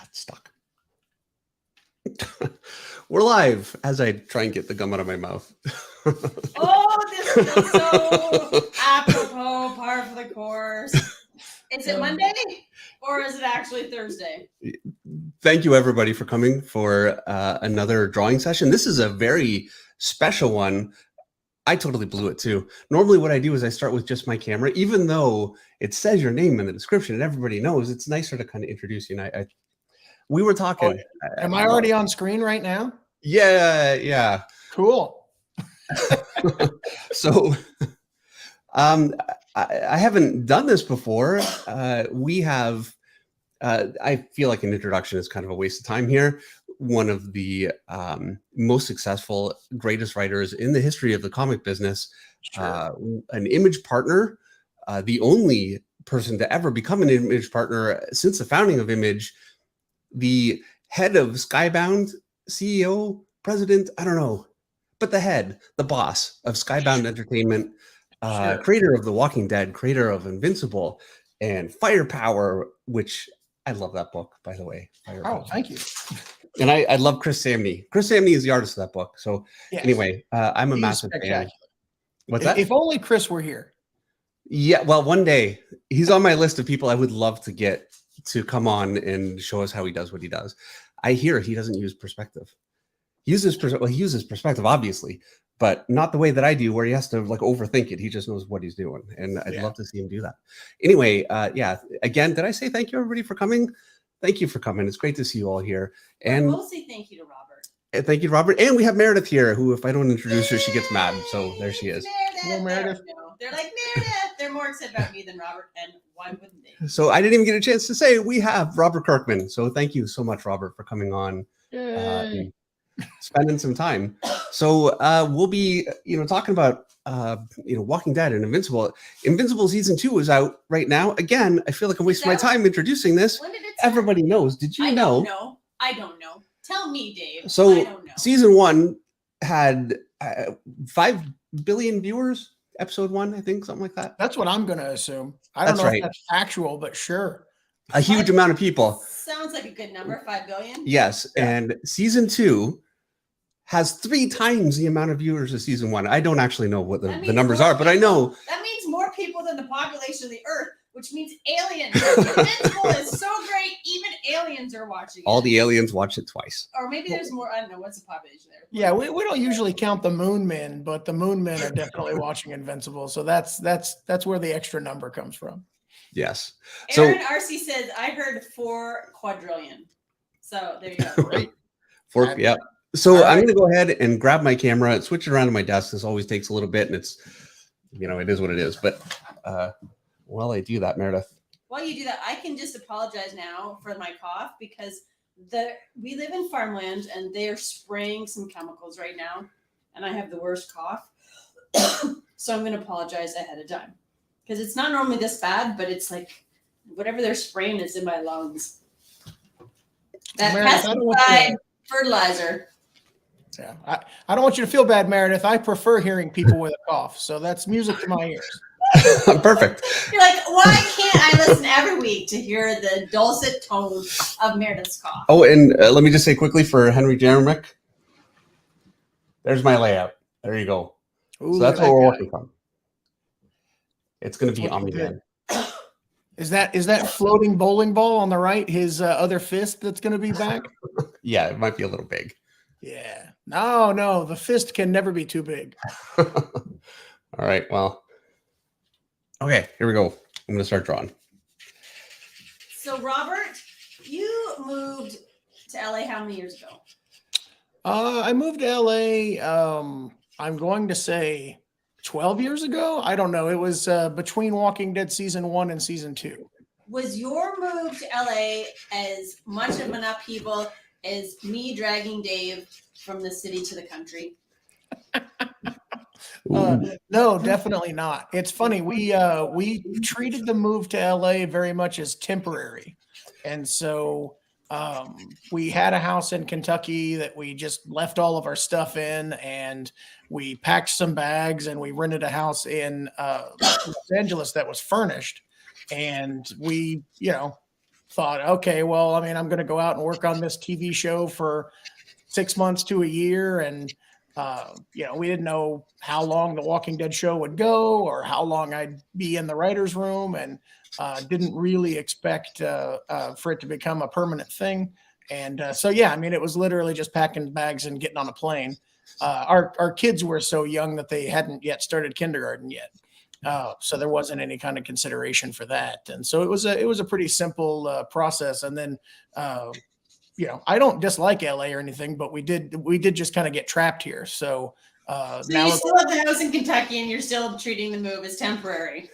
it's stuck. We're live as I try and get the gum out of my mouth. Oh, this is so apropos, par for the course. Is it Monday or is it actually Thursday? Thank you, everybody, for coming for another drawing session. This is a very special one. I totally blew it too. Normally what I do is I start with just my camera, even though it says your name in the description and everybody knows. It's nicer to kind of introduce you. And we were talking. Am I already on screen right now? Yeah. Cool. So I haven't done this before. We have, I feel like an introduction is kind of a waste of time here. One of the most successful, greatest writers in the history of the comic business, sure. An Image partner, the only person to ever become an Image partner since the founding of Image, the head of Skybound, CEO, president, I don't know, but the head, the boss of Skybound Entertainment, sure. Creator of The Walking Dead, creator of Invincible and Firepower, which I love that book, by the way. Oh, thank you. And I love Chris Samney. Chris Samney is the artist of that book. So yes. Anyway, I'm a massive fan. What's that? If only Chris were here. Yeah, well, one day he's on my list of people I would love to get to come on and show us how he does what he does. I hear he doesn't use perspective. He uses perspective, obviously, but not the way that I do, where he has to like overthink it. He just knows what he's doing, and I'd love to see him do that. Anyway, yeah. Again, did I say thank you, everybody, for coming? Thank you for coming. It's great to see you all here. And we'll say thank you to Robert. Thank you, Robert. And we have Meredith here, who, if I don't introduce her, she gets mad. So there she is. Hello, Meredith. They're like, Meredith. They're more excited about me than Robert, and why wouldn't they? So I didn't even get a chance to say we have Robert Kirkman. So thank you so much, Robert, for coming on, and spending some time. So we'll be, talking about, Walking Dead and Invincible. Invincible season 2 is out right now. Again, I feel like I'm wasting my time introducing this. When did it start? Everybody knows. Did you know? I don't know. Tell me, Dave. So I don't know. Season 1 had 5 billion viewers. Episode 1, I think, something like that. That's what I'm going to assume. I don't know if that's actual, but sure. A huge amount of people. Sounds like a good number, 5 billion. Yes, and season 2 has 3 times the amount of viewers of season 1. I don't actually know what the numbers are, but I know. That means more people than the population of the Earth, which means aliens. Invincible is so great, even aliens are watching it. All the aliens watch it twice. Or maybe there's more. I don't know. What's the population there? Yeah, we don't usually count the Moon Men, but the Moon Men are definitely watching Invincible. So that's where the extra number comes from. Yes. Aaron RC says, I heard 4 quadrillion. So there you go. Great. 4, yeah. So I'm going to go ahead and grab my camera and switch it around to my desk. This always takes a little bit, and it's, it is what it is. But while I do that, Meredith. While you do that, I can just apologize now for my cough because we live in farmland and they're spraying some chemicals right now, and I have the worst cough. So I'm going to apologize ahead of time because it's not normally this bad, but it's like whatever they're spraying is in my lungs. That pesticide fertilizer. Yeah, I don't want you to feel bad, Meredith. I prefer hearing people with a cough, so that's music to my ears. Perfect. You're like, why can't I listen every week to hear the dulcet tones of Meredith's cough? Oh, and let me just say quickly for Henry Jeremick, there's my layout. There you go. Ooh, so that's what we're working on. It's going to be Omni Man. Is that floating bowling ball on the right his other fist that's going to be back? Yeah, it might be a little big. Yeah. No, the fist can never be too big. All right, well. Okay, here we go. I'm going to start drawing. So, Robert, you moved to LA how many years ago? I moved to LA, I'm going to say 12 years ago. I don't know. It was between Walking Dead season 1 and season 2. Was your move to LA as much of an upheaval as me dragging Dave from the city to the country? No, definitely not. It's funny. We treated the move to LA very much as temporary. And so we had a house in Kentucky that we just left all of our stuff in, and we packed some bags and we rented a house in Los Angeles that was furnished. And we, thought, okay, well, I mean, I'm going to go out and work on this TV show for 6 months to a year. And, we didn't know how long the Walking Dead show would go or how long I'd be in the writer's room, and didn't really expect for it to become a permanent thing. And so, yeah, I mean, it was literally just packing bags and getting on a plane. Our kids were so young that they hadn't yet started kindergarten yet. So there wasn't any kind of consideration for that. And so it was a pretty simple process. And then, I don't dislike LA or anything, but we did just kind of get trapped here. So, So now you still have the house in Kentucky and you're still treating the move as temporary.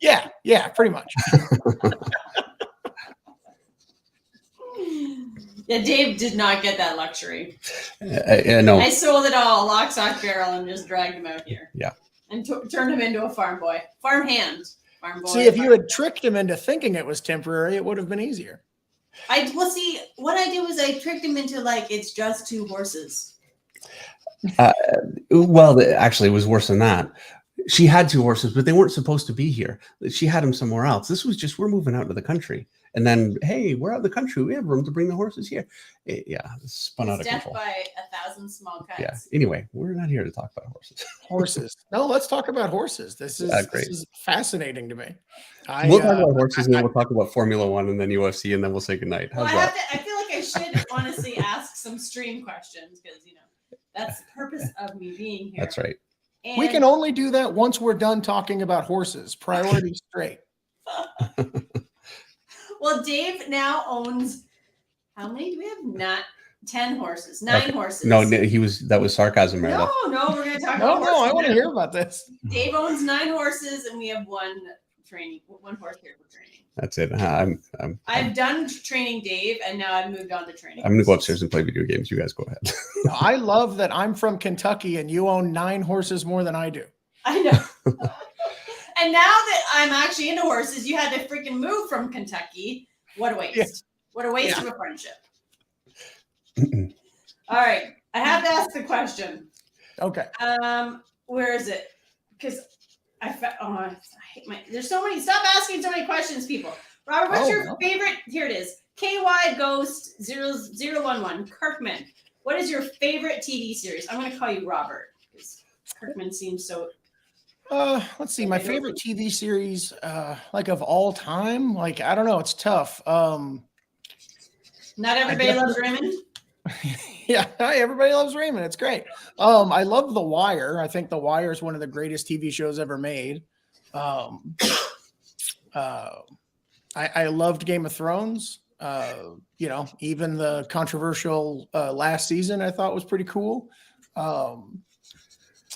yeah, pretty much. Yeah, Dave did not get that luxury. No. I sold it all, lock, stock, barrel, and just dragged him out here. Yeah. And turned him into a farm boy. Farm hand. Farm boy. See, if you had tricked him into thinking it was temporary, it would have been easier. See, what I did was I tricked him into it's just 2 horses. Well, actually, it was worse than that. She had 2 horses, but they weren't supposed to be here. She had them somewhere else. This was just, we're moving out to the country. And then, hey, we're out of the country. We have room to bring the horses here. Yeah, it's spun out of Death control. by 1,000 small cuts. Yeah. Anyway, we're not here to talk about horses. Horses. No, let's talk about horses. This is fascinating to me. We'll talk about horses, and then we'll talk about Formula One, and then UFC, and then we'll say goodnight. How's that? I feel like I should honestly ask some stream questions because that's the purpose of me being here. That's right. And we can only do that once we're done talking about horses. Priority straight. Well, Dave now owns, how many do we have? Not 10 horses, 9 horses. No, that was sarcasm, Meredith. No, we're going to talk about horses. No, I want to hear about this. Dave owns 9 horses, and we have one horse here for training. That's it. I've done training Dave, and now I've moved on to training. I'm going to go upstairs and play video games. You guys go ahead. I love that I'm from Kentucky, and you own 9 horses more than I do. I know. And now that I'm actually into horses, you had to freaking move from Kentucky. What a waste. Yeah. What a waste of a friendship. All right. I have to ask the question. Okay. Where is it? Because I hate there's so many. Stop asking so many questions, people. Robert, what's your favorite? Here it is. KY Ghost 0011 Kirkman. What is your favorite TV series? I'm going to call you Robert because Kirkman seems so. Let's see. My favorite TV series, of all time. I don't know. It's tough. Not Everybody Loves Raymond. Yeah, everybody loves Raymond. It's great. I love The Wire. I think The Wire is one of the greatest TV shows ever made. I loved Game of Thrones. Even the controversial last season I thought was pretty cool.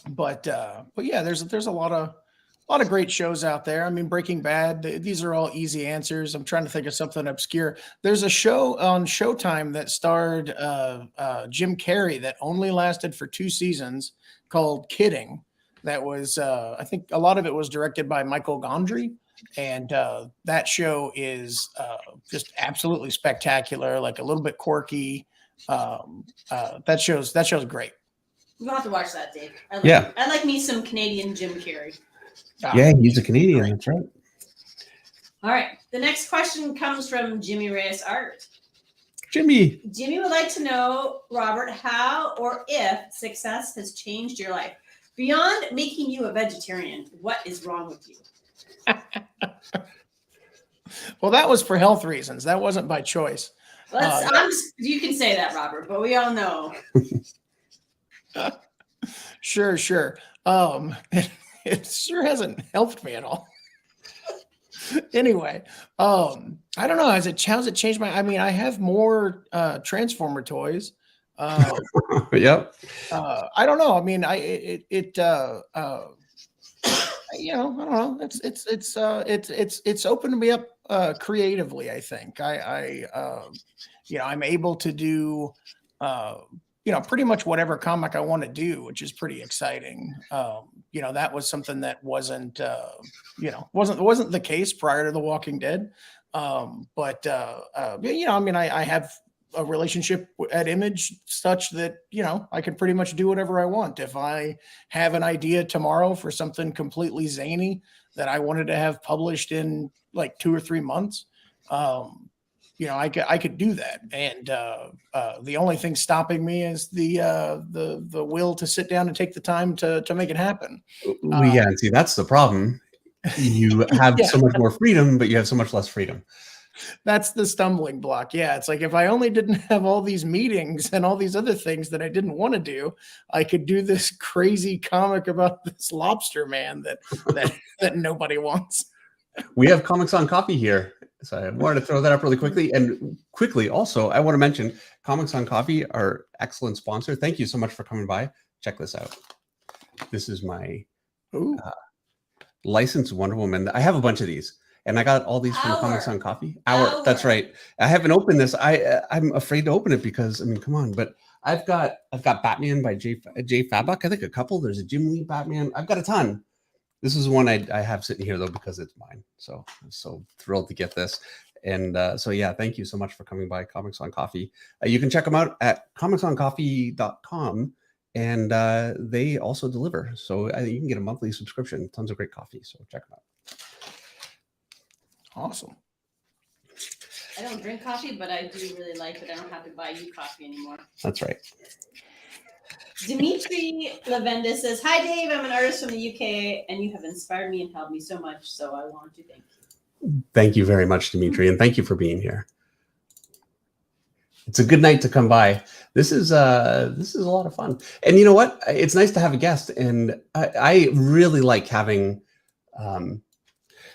But yeah, there's a lot of great shows out there. I mean, Breaking Bad, these are all easy answers. I'm trying to think of something obscure. There's a show on Showtime that starred Jim Carrey that only lasted for 2 seasons called Kidding. That was, I think a lot of it was directed by Michael Gondry. And that show is just absolutely spectacular, a little bit quirky. That show's great. You'll have to watch that, Dave. I like me some Canadian Jim Carrey. Yeah, he's a Canadian. Great. That's right. All right. The next question comes from Jimmy Reyes Art. Jimmy would like to know, Robert, how or if success has changed your life. Beyond making you a vegetarian, what is wrong with you? Well, that was for health reasons. That wasn't by choice. You can say that, Robert, but we all know. Sure. It sure hasn't helped me at all. Anyway, I don't know. How's it changed my? I mean, I have more Transformer toys. Yep. I don't know. I mean, I don't know. It's opened me up creatively. I think I'm able to do pretty much whatever comic I want to do, which is pretty exciting. That was something that wasn't the case prior to The Walking Dead. I have a relationship at Image such that, I can pretty much do whatever I want. If I have an idea tomorrow for something completely zany that I wanted to have published in 2 or 3 months, I could do that. And the only thing stopping me is the will to sit down and take the time to make it happen. Yeah, and see, that's the problem. You have Yeah. so much more freedom, but you have so much less freedom. That's the stumbling block. Yeah. It's like, if I only didn't have all these meetings and all these other things that I didn't want to do, I could do this crazy comic about this lobster man that nobody wants. We have Comics on Coffee here. So I wanted to throw that up really quickly. And quickly, also, I want to mention Comics on Coffee, our excellent sponsor. Thank you so much for coming by. Check this out. This is my licensed Wonder Woman. I have a bunch of these. And I got all these from Comics on Coffee. Hour. That's right. I haven't opened this. I'm afraid to open it because, I mean, come on. But I've got Batman by Jay Fabok. I think a couple. There's a Jim Lee Batman. I've got a ton. This is one I have sitting here, though, because it's mine. So I'm so thrilled to get this. And so, yeah, thank you so much for coming by Comics on Coffee. You can check them out at comicsoncoffee.com. And they also deliver. So you can get a monthly subscription. Tons of great coffee. So check them out. Awesome. I don't drink coffee, but I do really like that I don't have to buy you coffee anymore. That's right. Dimitri Lavenda says, "Hi, Dave. I'm an artist from the UK, and you have inspired me and helped me so much. So I want to thank you." Thank you very much, Dimitri, and thank you for being here. It's a good night to come by. This is a lot of fun, and you know what? It's nice to have a guest, and I really like having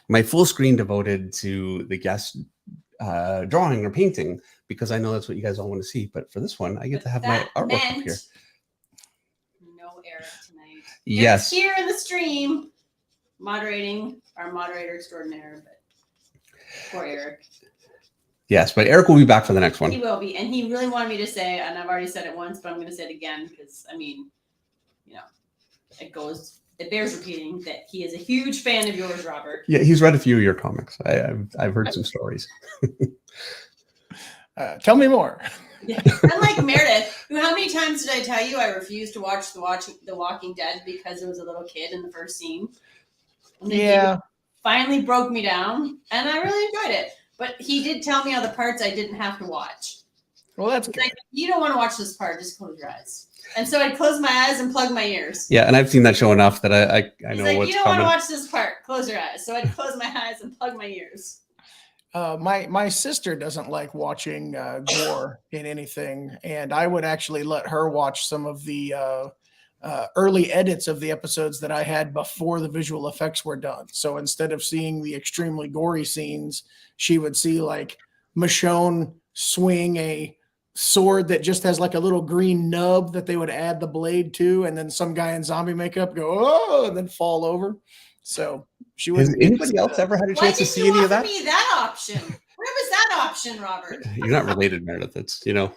my full screen devoted to the guest drawing or painting, because I know that's what you guys all want to see. But for this one, I get to have my artwork up here. No Eric tonight. Yes, Eric's here in the stream, moderating, our moderator extraordinaire. But poor Eric. Yes, but Eric will be back for the next one. He will be, and he really wanted me to say, and I've already said it once, but I'm going to say it again because I mean, you know, it bears repeating that he is a huge fan of yours, Robert. Yeah, he's read a few of your comics. I've heard some stories. Tell me more. Yeah. Unlike Meredith, how many times did I tell you I refused to watch The Walking Dead because there was a little kid in the first scene? And yeah. Finally broke me down, and I really enjoyed it. But he did tell me all the parts I didn't have to watch. Well, that's good. Like, you don't want to watch this part, just close your eyes. And so I'd close my eyes and plug my ears. Yeah, and I've seen that show enough that I know like, what's you don't coming. want to watch this part, close your eyes. So I'd close my eyes and plug my ears. My sister doesn't like watching gore in anything, and I would actually let her watch some of the early edits of the episodes that I had before the visual effects were done. So instead of seeing the extremely gory scenes, she would see like Michonne swing a sword that just has like a little green nub that they would add the blade to, and then some guy in zombie makeup go, "Oh," and then fall over. So she was. Has anybody else ever had a chance to see any of that? Why didn't you offer me that option? Where was that option, Robert? You're not related, Meredith. It's, you know.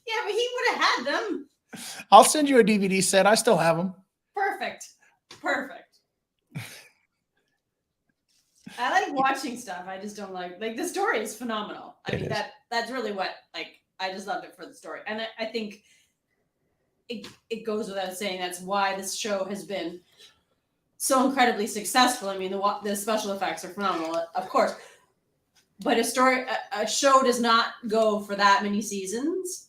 Yeah, but he would have had them. I'll send you a DVD set. I still have them. Perfect. I like watching stuff. I just don't like the story is phenomenal. I mean, that's really what, like, I just loved it for the story. And I think it goes without saying that's why this show has been so incredibly successful. I mean, the special effects are phenomenal, of course. But a show does not go for that many seasons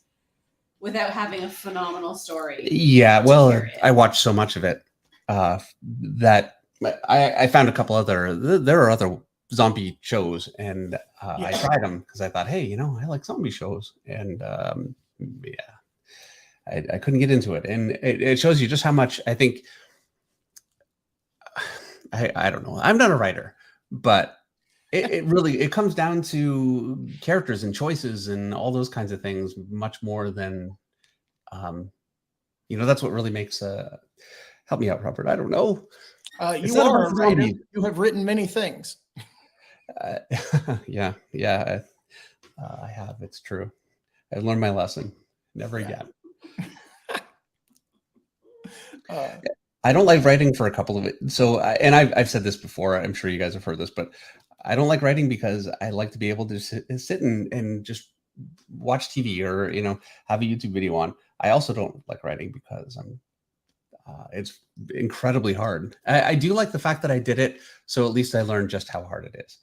without having a phenomenal story. Yeah, well, I watched so much of it that I found a couple there are other zombie shows, and I tried them because I thought, hey, you know, I like zombie shows, and I couldn't get into it, and it shows you just how much I think. I don't know. I'm not a writer, but it really comes down to characters and choices and all those kinds of things much more than, you know, that's what really makes. Help me out, Robert. I don't know. You are a writer. You have written many things. Yeah, I have. It's true. I've learned my lesson. Never again. I don't like writing for a couple of it. So, and I've said this before. I'm sure you guys have heard this, but I don't like writing because I like to be able to sit and just watch TV or, you know, have a YouTube video on. I also don't like writing because it's incredibly hard. I do like the fact that I did it, so at least I learned just how hard it is.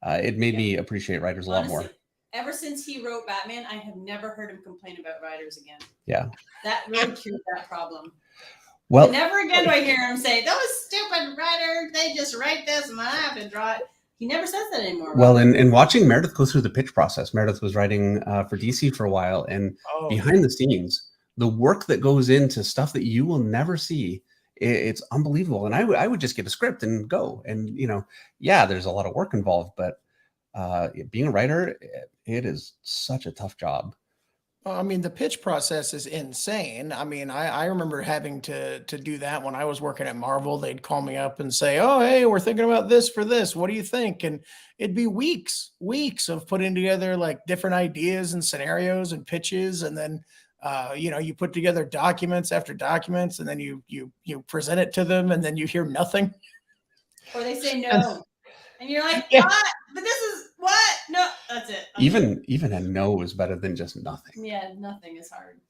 It made me appreciate writers a lot more. ever since he wrote Batman, I have never heard him complain about writers again. Yeah. That really cured that problem. Well, But never again do I hear him say, those stupid writers, they just write this and I have to draw it. He never says that anymore. Well, in watching Meredith go through the pitch process, Meredith was writing for DC for a while, and behind the scenes, the work that goes into stuff that you will never see, it's unbelievable. And I would just get a script and go. And, you know, yeah, there's a lot of work involved, but being a writer, it is such a tough job. I mean, the pitch process is insane. I mean, I remember having to do that when I was working at Marvel. They'd call me up and say, oh, hey, we're thinking about this for this. What do you think? And it'd be weeks of putting together like different ideas and scenarios and pitches. And then, you know, you put together documents after documents, and then you present it to them, and then you hear nothing. Or they say no. And you're like, what? But this is what? No, that's it. Okay. Even a no is better than just nothing. Yeah, nothing is hard.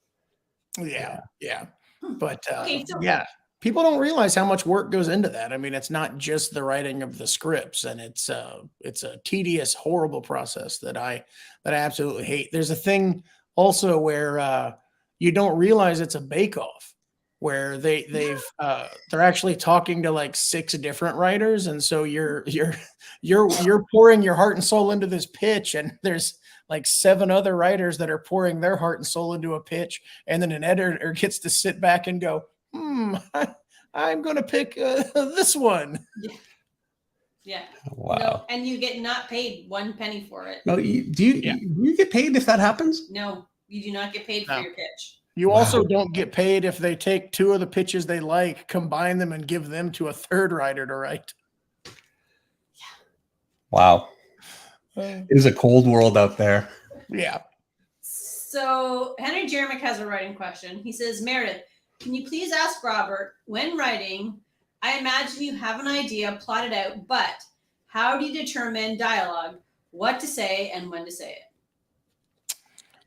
Yeah. But Okay, so yeah, people don't realize how much work goes into that. I mean, it's not just the writing of the scripts, and it's a tedious, horrible process that I absolutely hate. There's a thing also where you don't realize it's a bake-off, where they're actually talking to like 6 different writers, and so you're pouring your heart and soul into this pitch, and there's like 7 other writers that are pouring their heart and soul into a pitch, and then an editor gets to sit back and go, I'm going to pick this one. Yeah. Wow. No, and you get not paid 1 penny for it. No, do you get paid if that happens? No, you do not get paid for your pitch. You also don't get paid if they take 2 of the pitches they like, combine them, and give them to a 3rd writer to write. Wow. It is a cold world out there. Yeah. So Henry Jeremick has a writing question. He says, Meredith, can you please ask Robert, when writing, I imagine you have an idea plotted out, but how do you determine dialogue, what to say and when to say it?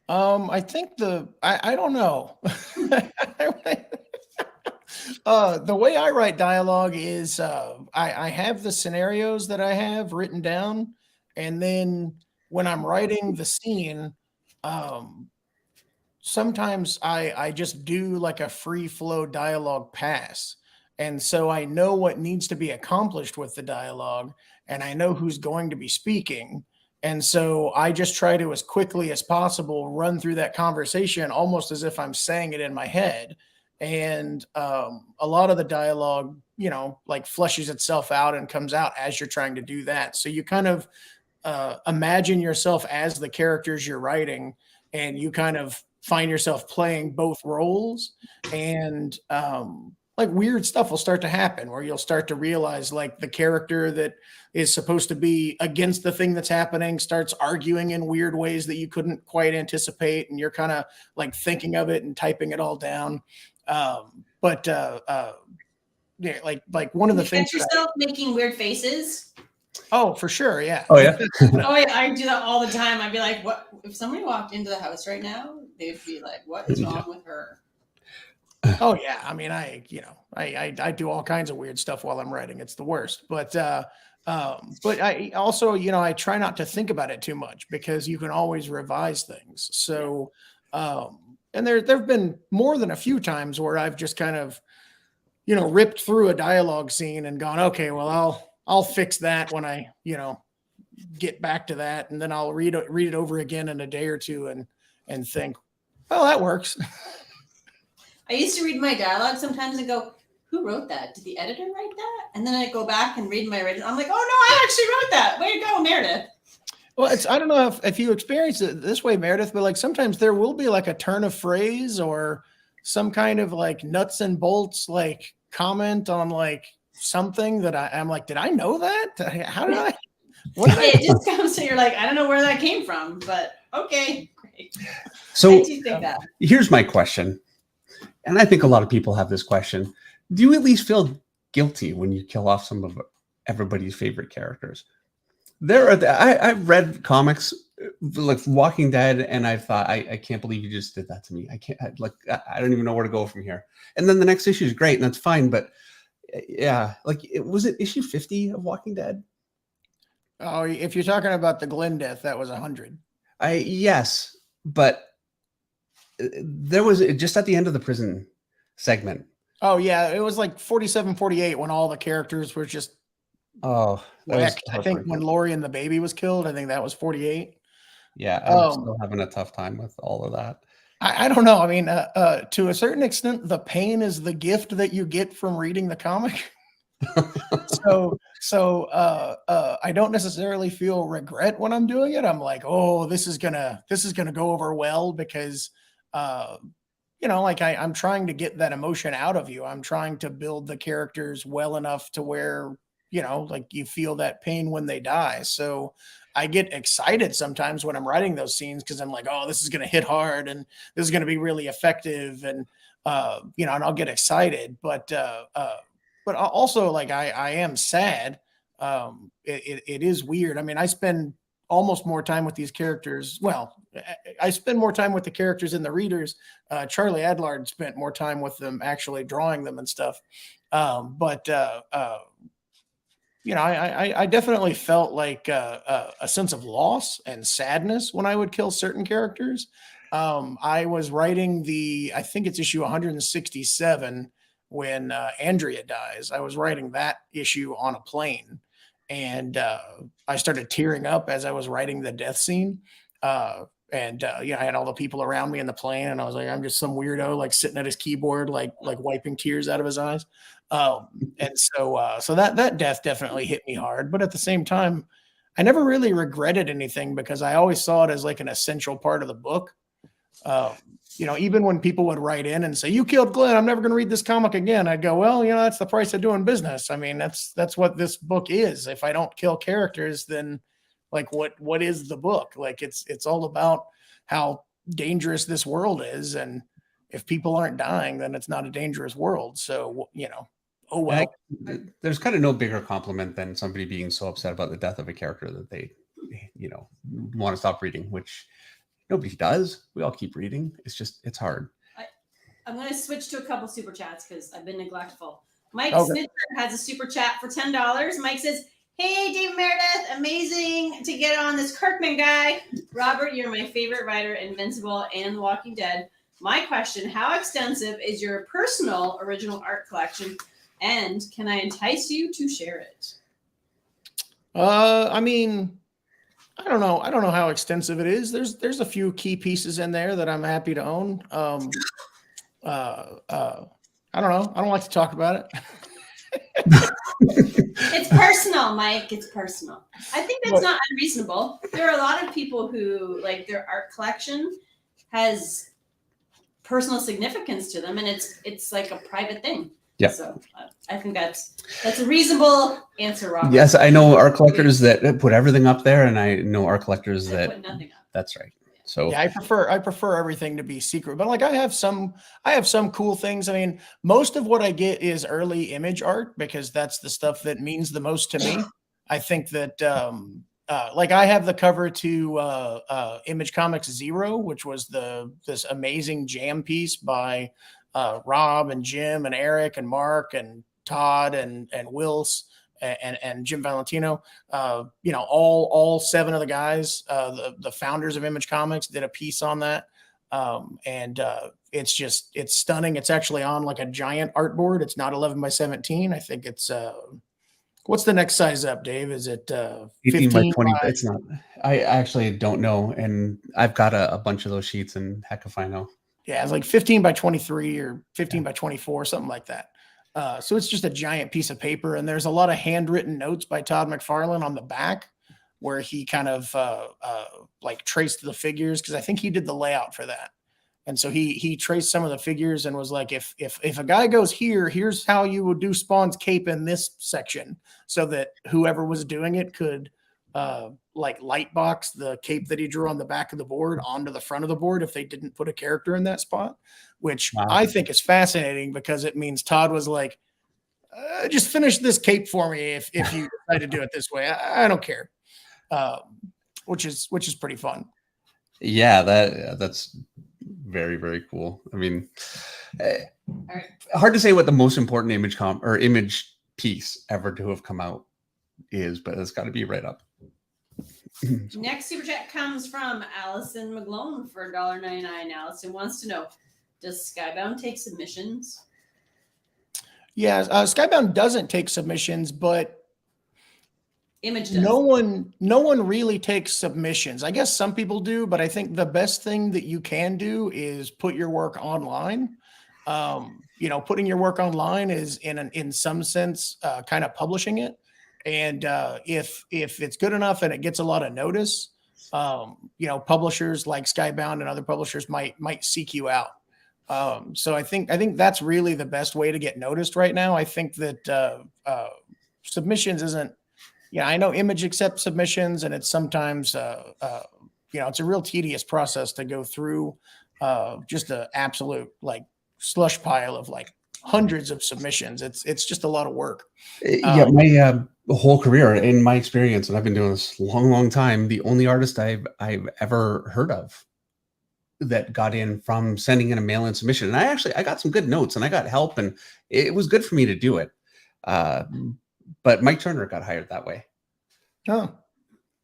I think I don't know. The way I write dialogue is I have the scenarios that I have written down, and then when I'm writing the scene, sometimes I just do like a free flow dialogue pass. And so I know what needs to be accomplished with the dialogue, and I know who's going to be speaking. And so I just try to, as quickly as possible, run through that conversation almost as if I'm saying it in my head. And a lot of the dialogue, you know, like fleshes itself out and comes out as you're trying to do that. So you kind of imagine yourself as the characters you're writing, and you kind of find yourself playing both roles. And like weird stuff will start to happen where you'll start to realize like the character that is supposed to be against the thing that's happening starts arguing in weird ways that you couldn't quite anticipate. And you're kind of like thinking of it and typing it all down. Yeah, like one of the things. Catch yourself making weird faces. Oh, for sure. Yeah. Oh, yeah. Oh, yeah. I do that all the time. I'd be like, what? If somebody walked into the house right now, they'd be like, what is wrong with her? Oh yeah, I mean, I do all kinds of weird stuff while I'm writing. It's the worst. But I also, you know, I try not to think about it too much because you can always revise things. So, and there've been more than a few times where I've just kind of, you know, ripped through a dialogue scene and gone, okay, well, I'll fix that when I, you know, get back to that, and then I'll read it over again in a day or two and think, well, that works. I used to read my dialogue sometimes and go, who wrote that? Did the editor write that? And then I go back and read my original. I'm like, oh, no, I actually wrote that. Way to go, Meredith. Well, I don't know if you experience it this way, Meredith, but like sometimes there will be like a turn of phrase or some kind of like nuts and bolts, like comment on like something that I'm like, did I know that? How did I? It just comes to, you're like, I don't know where that came from, but okay, great. So I do think that. Here's my question. And I think a lot of people have this question. Do you at least feel guilty when you kill off some of everybody's favorite characters? I've read comics like Walking Dead, and I've thought, I can't believe you just did that to me. I don't even know where to go from here. And then the next issue is great, and that's fine. But yeah, like, was it issue 50 of Walking Dead? Oh, if you're talking about the Glenn death, that was 100. Yes, but there was just at the end of the prison segment. Oh yeah, it was like 47, 48 when all the characters were just Oh, that was wrecked. I think when heartbreaking. Lori and the baby was killed, I think that was 48. Yeah, I'm still having a tough time with all of that. I don't know. I mean, to a certain extent, the pain is the gift that you get from reading the comic. I don't necessarily feel regret when I'm doing it. I'm like, oh, this is gonna go over well because like I'm trying to get that emotion out of you. I'm trying to build the characters well enough to where, like you feel that pain when they die. So I get excited sometimes when I'm writing those scenes because I'm like, oh, this is going to hit hard and this is going to be really effective. And, and I'll get excited, but also like I am sad. It is weird. I mean, I spend almost more time with these characters. Well, I spend more time with the characters and the readers. Charlie Adlard spent more time with them, actually drawing them and stuff. I definitely felt like a sense of loss and sadness when I would kill certain characters. I was writing I think it's issue 167 when Andrea dies. I was writing that issue on a plane, and I started tearing up as I was writing the death scene. I had all the people around me in the plane, and I was like, I'm just some weirdo, like sitting at his keyboard, like wiping tears out of his eyes. So that death definitely hit me hard. But at the same time, I never really regretted anything because I always saw it as like an essential part of the book. Even when people would write in and say, you killed Glenn, I'm never going to read this comic again. I'd go, well, that's the price of doing business. I mean, that's what this book is. If I don't kill characters, then like what is the book? Like it's all about how dangerous this world is. And if people aren't dying, then it's not a dangerous world. So, oh, well. There's kind of no bigger compliment than somebody being so upset about the death of a character that they, want to stop reading, which nobody does. We all keep reading. It's hard. I'm going to switch to a couple super chats because I've been neglectful. Mike Snitzer has a super chat for $10. Mike says, hey, Dave Meredith, amazing to get on this Kirkman guy. Robert, you're my favorite writer, Invincible and Walking Dead. My question, how extensive is your personal original art collection, and can I entice you to share it? I mean, I don't know. I don't know how extensive it is. There's a few key pieces in there that I'm happy to own. I don't know. I don't like to talk about it. It's personal, Mike. It's personal. I think that's not unreasonable. There are a lot of people who like their art collection has personal significance to them, and it's like a private thing. Yeah. So I think that's a reasonable answer, Robert. Yes, I know art collectors that put everything up there, and I know art collectors that put nothing up. That's right. So yeah, I prefer everything to be secret, but like I have some cool things. I mean, most of what I get is early image art because that's the stuff that means the most to me. I think that like I have the cover to Image Comics 0, which was this amazing jam piece by Rob and Jim and Eric and Mark and Todd and Wills and Jim Valentino. All 7 of the guys, the founders of Image Comics, did a piece on that. It's stunning. It's actually on like a giant artboard. It's not 11 by 17. I think it's what's the next size up, Dave? Is it 15 by 20? It's not. I actually don't know, and I've got a bunch of those sheets, and heck if I know. Yeah, it's like 15 by 23 or 15 by 24, something like that. So it's just a giant piece of paper, and there's a lot of handwritten notes by Todd McFarlane on the back where he kind of like traced the figures, because I think he did the layout for that. And so he traced some of the figures and was like, if a guy goes here, here's how you would do Spawn's cape in this section, so that whoever was doing it could like light box the cape that he drew on the back of the board onto the front of the board if they didn't put a character in that spot, which I think is fascinating because it means Todd was like, just finish this cape for me if you decide to do it this way. I don't care. Which is pretty fun. Yeah, that's very, very cool. I mean, hard to say what the most important image piece ever to have come out is, but it's got to be right up. Next super chat comes from Allison McGlone for $1.99. Allison wants to know, does Skybound take submissions? Yeah, Skybound doesn't take submissions, but Image does. no one really takes submissions. I guess some people do, but I think the best thing that you can do is put your work online. Putting your work online is in some sense kind of publishing it. And if it's good enough and it gets a lot of notice, publishers like Skybound and other publishers might seek you out. So I think that's really the best way to get noticed right now. I think that submissions isn't. I know Image accepts submissions, and it's sometimes it's a real tedious process to go through just an absolute like slush pile of like hundreds of submissions. It's just a lot of work. My whole career, in my experience, and I've been doing this long time, the only artist I've ever heard of that got in from sending in a mail-in submission, and I got some good notes and I got help, and it was good for me to do it. But Mike Turner got hired that way. Oh,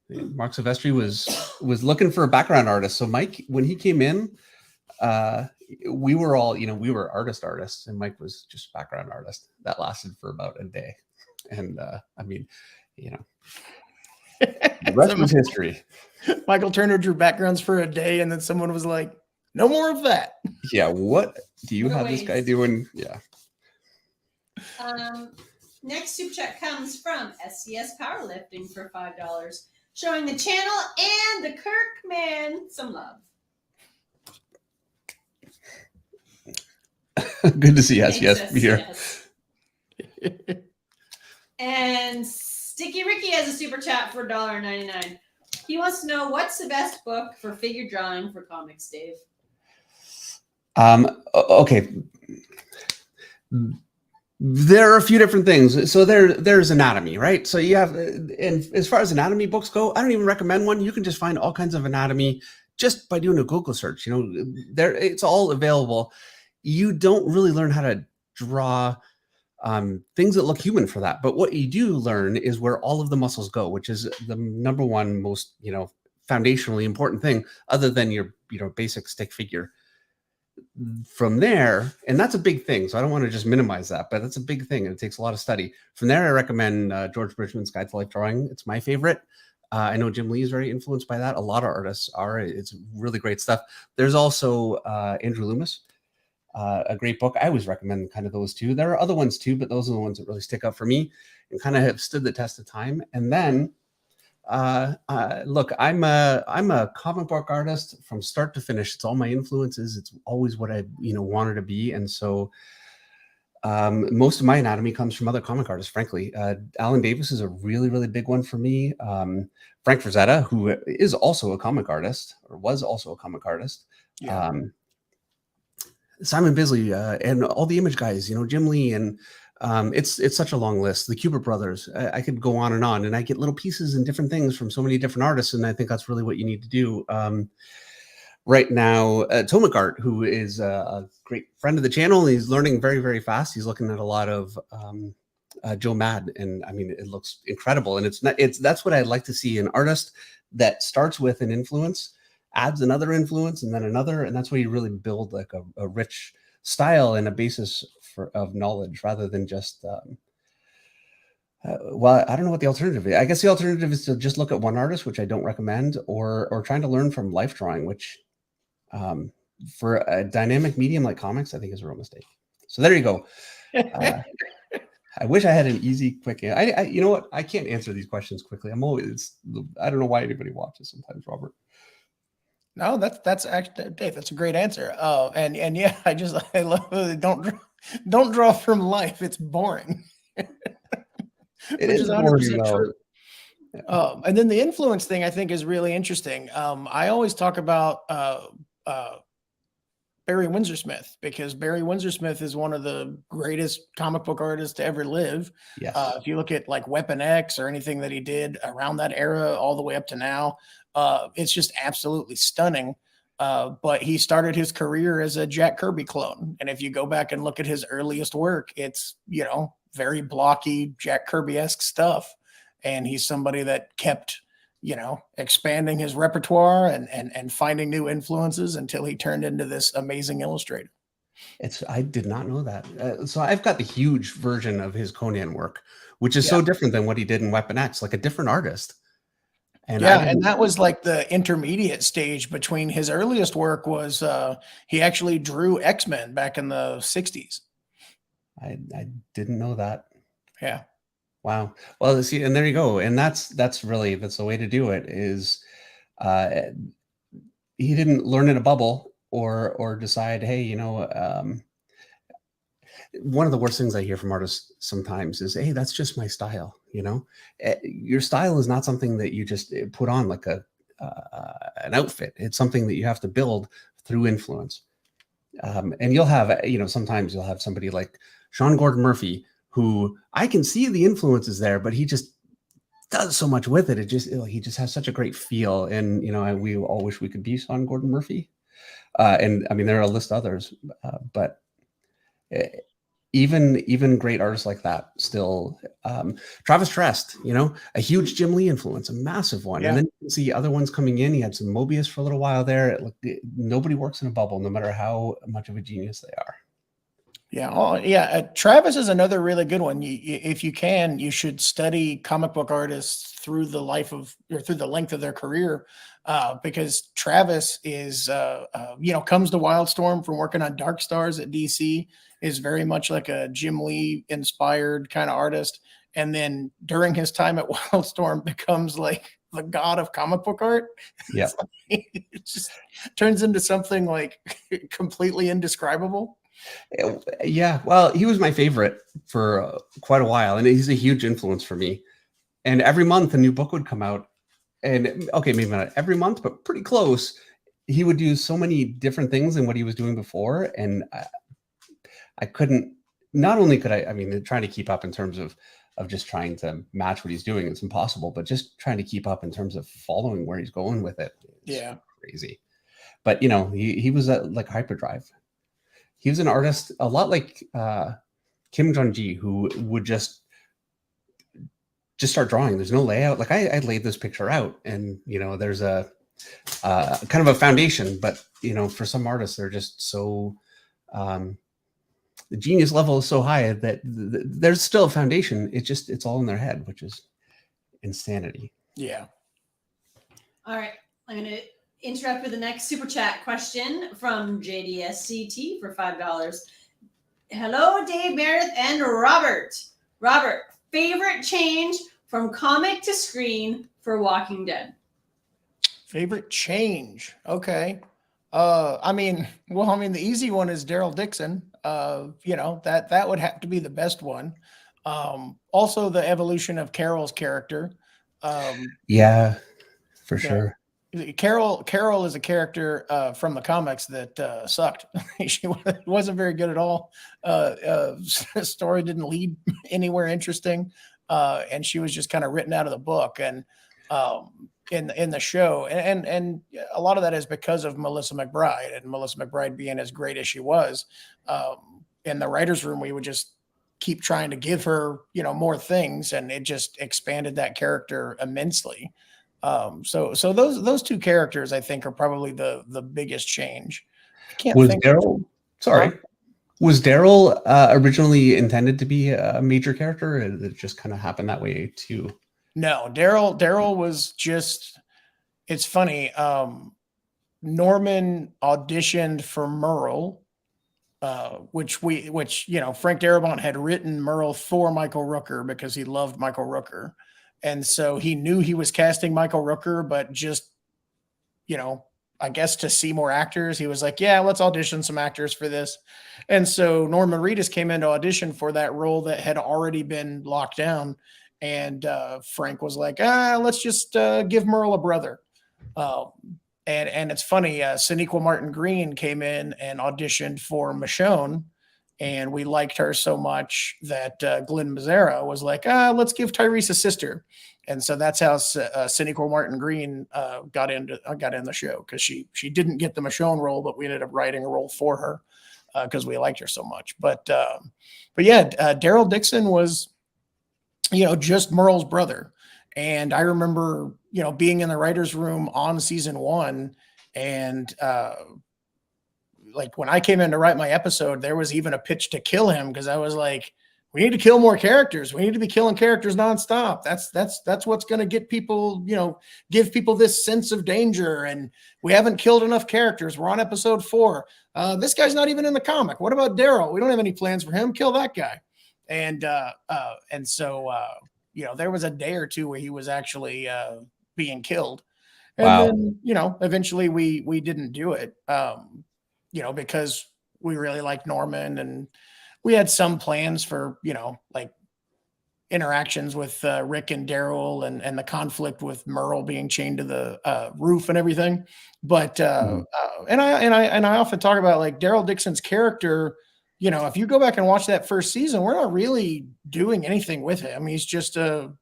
Mark Silvestri was looking for a background artist. So Mike, when he came in, we were all, we were artists, and Mike was just background artist. That lasted for about a day. And the rest is history. Michael Turner drew backgrounds for a day, and then someone was like, no more of that. Yeah. What do you have this guy doing? Yeah. Next super chat comes from SCS Powerlifting for $5, showing the channel and the Kirkman some love. Good to see SCS here. And Sticky Ricky has a super chat for $1.99. He wants to know, what's the best book for figure drawing for comics, Dave? Okay. There are a few different things. So there's anatomy, right? So you have, and as far as anatomy books go, I don't even recommend one. You can just find all kinds of anatomy just by doing a Google search. It's all available. You don't really learn how to draw things that look human for that. But what you do learn is where all of the muscles go, which is the number one most, foundationally important thing, other than your, basic stick figure. From there, and that's a big thing, so I don't want to just minimize that, but that's a big thing, and it takes a lot of study. From there, I recommend George Bridgman's Guide to Life Drawing. It's my favorite. I know Jim Lee is very influenced by that. A lot of artists are. It's really great stuff. There's also Andrew Loomis, a great book. I always recommend kind of those two. There are other ones too, but those are the ones that really stick out for me and kind of have stood the test of time. And then look, I'm a comic book artist from start to finish. It's all my influences. It's always what I wanted to be. And so most of my anatomy comes from other comic artists, frankly. Alan Davis is a really, really big one for me. Frank Frazetta, who is also a comic artist, or was also a comic artist. Yeah. Simon Bisley, and all the Image guys, Jim Lee, and it's such a long list. The Kubert brothers, I could go on, and I get little pieces and different things from so many different artists, and I think that's really what you need to do. Right now, Tomic Art, who is a great friend of the channel, he's learning very, very fast. He's looking at a lot of Joe Mad, and it looks incredible. And that's what I'd like to see, an artist that starts with an influence, adds another influence, and then another, and that's where you really build like a rich style and a basis of knowledge, rather than just well, I don't know what the alternative is. I guess the alternative is to just look at one artist, which I don't recommend, or trying to learn from life drawing, which for a dynamic medium like comics, I think is a real mistake. So there you go. I wish I had an easy, quick answer. You know what? I can't answer these questions quickly. I don't know why anybody watches sometimes, Robert. No, that's actually, Dave, that's a great answer. And yeah, I love it. Don't draw from life. It's boring. It is 100% true. Yeah. And then the influence thing I think is really interesting. I always talk about Barry Windsor Smith, because Barry Windsor Smith is one of the greatest comic book artists to ever live. Yes. If you look at like Weapon X or anything that he did around that era all the way up to now, it's just absolutely stunning. But he started his career as a Jack Kirby clone. And if you go back and look at his earliest work, it's, very blocky Jack Kirby-esque stuff. And he's somebody that kept expanding his repertoire and finding new influences until he turned into this amazing illustrator. I did not know that. So I've got the huge version of his Conan work, which is so different than what he did in Weapon X, like a different artist. And and that was like the intermediate stage between his earliest work was he actually drew X-Men back in the 60s. I didn't know that. Yeah. Wow. Well, see, and there you go. And that's the way to do it is he didn't learn in a bubble or decide, hey, one of the worst things I hear from artists sometimes is, hey, that's just my style. Your style is not something that you just put on like an outfit. It's something that you have to build through influence. And you'll have, sometimes you'll have somebody like Sean Gordon Murphy, who I can see the influences there, but he just does so much with it. He just has such a great feel. And, we all wish we could be Sean Gordon Murphy. And I mean, there are a list of others, but even great artists like that still, Travis Trest, a huge Jim Lee influence, a massive one. And then you can see other ones coming in. He had some Mobius for a little while there. Nobody works in a bubble, no matter how much of a genius they are. Yeah. Travis is another really good one. If you can, you should study comic book artists through the length of their career, because Travis is, comes to Wildstorm from working on Dark Stars at DC, is very much like a Jim Lee inspired kind of artist. And then during his time at Wildstorm becomes like the god of comic book art. Yeah. It just turns into something like completely indescribable. Yeah, well, he was my favorite for quite a while, and he's a huge influence for me. And every month a new book would come out, and maybe not every month, but pretty close. He would do so many different things than what he was doing before, and I couldn't. Not only could I mean, trying to keep up in terms of just trying to match what he's doing, it's impossible. But just trying to keep up in terms of following where he's going with it, crazy. But he was like hyperdrive. He was an artist a lot like Kim Jong-ji, who would just start drawing. There's no layout. Like I laid this picture out, and there's a kind of a foundation. But for some artists, they're just so the genius level is so high that there's still a foundation. It's all in their head, which is insanity. Yeah. All right, I'm gonna interrupt with the next super chat question from JDSCT for $5. Hello, Dave, Meredith, and Robert. Robert, favorite change from comic to screen for Walking Dead? Favorite change? Okay. The easy one is Daryl Dixon. That would have to be the best one. Also the evolution of Carol's character. Yeah, for sure. Carol is a character from the comics that sucked. She wasn't very good at all. Story didn't lead anywhere interesting, and she was just kind of written out of the book. And in the show, and a lot of that is because of Melissa McBride, and Melissa McBride being as great as she was. In the writers' room, we would just keep trying to give her more things, and it just expanded that character immensely. So those two characters, I think, are probably the biggest change. I can't was think. Daryl? Sorry, was Daryl originally intended to be a major character? Or did it just kind of happen that way too? No, Daryl was just. It's funny. Norman auditioned for Merle, which Frank Darabont had written Merle for Michael Rooker because he loved Michael Rooker. And so he knew he was casting Michael Rooker, but just, I guess to see more actors, he was like, yeah, let's audition some actors for this. And so Norman Reedus came in to audition for that role that had already been locked down. And Frank was like, let's just give Merle a brother. And it's funny, Sonequa Martin Green came in and auditioned for Michonne. And we liked her so much that Glenn Mazzara was like, let's give Tyrese a sister. And so that's how Sonequa Martin Green got in the show, because she didn't get the Michonne role, but we ended up writing a role for her because we liked her so much. But yeah, Daryl Dixon was, just Merle's brother. And I remember, being in the writer's room on season 1, and like when I came in to write my episode, there was even a pitch to kill him, because I was like, we need to kill more characters. We need to be killing characters nonstop. That's what's going to get people, give people this sense of danger. And we haven't killed enough characters. We're on episode 4. This guy's not even in the comic. What about Daryl? We don't have any plans for him. Kill that guy. And so there was a day or two where he was actually being killed. And Wow. then, eventually we didn't do it, because we really liked Norman, and we had some plans for, like interactions with Rick and Daryl, and the conflict with Merle being chained to the roof and everything. But and I often talk about, like, Daryl Dixon's character. If you go back and watch that first season, we're not really doing anything with him. He's just a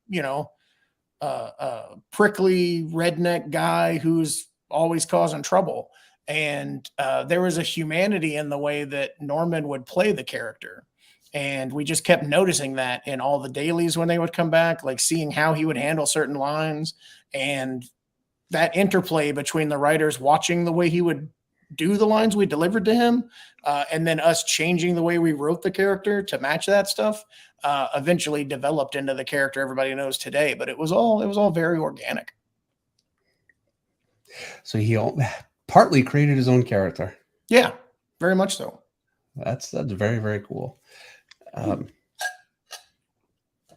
prickly redneck guy who's always causing trouble. And there was a humanity in the way that Norman would play the character. And we just kept noticing that in all the dailies when they would come back, like seeing how he would handle certain lines, and that interplay between the writers watching the way he would do the lines we delivered to him, and then us changing the way we wrote the character to match that stuff, eventually developed into the character everybody knows today. But it was all very organic. So he partly created his own character. Yeah, very much so. That's very, very cool.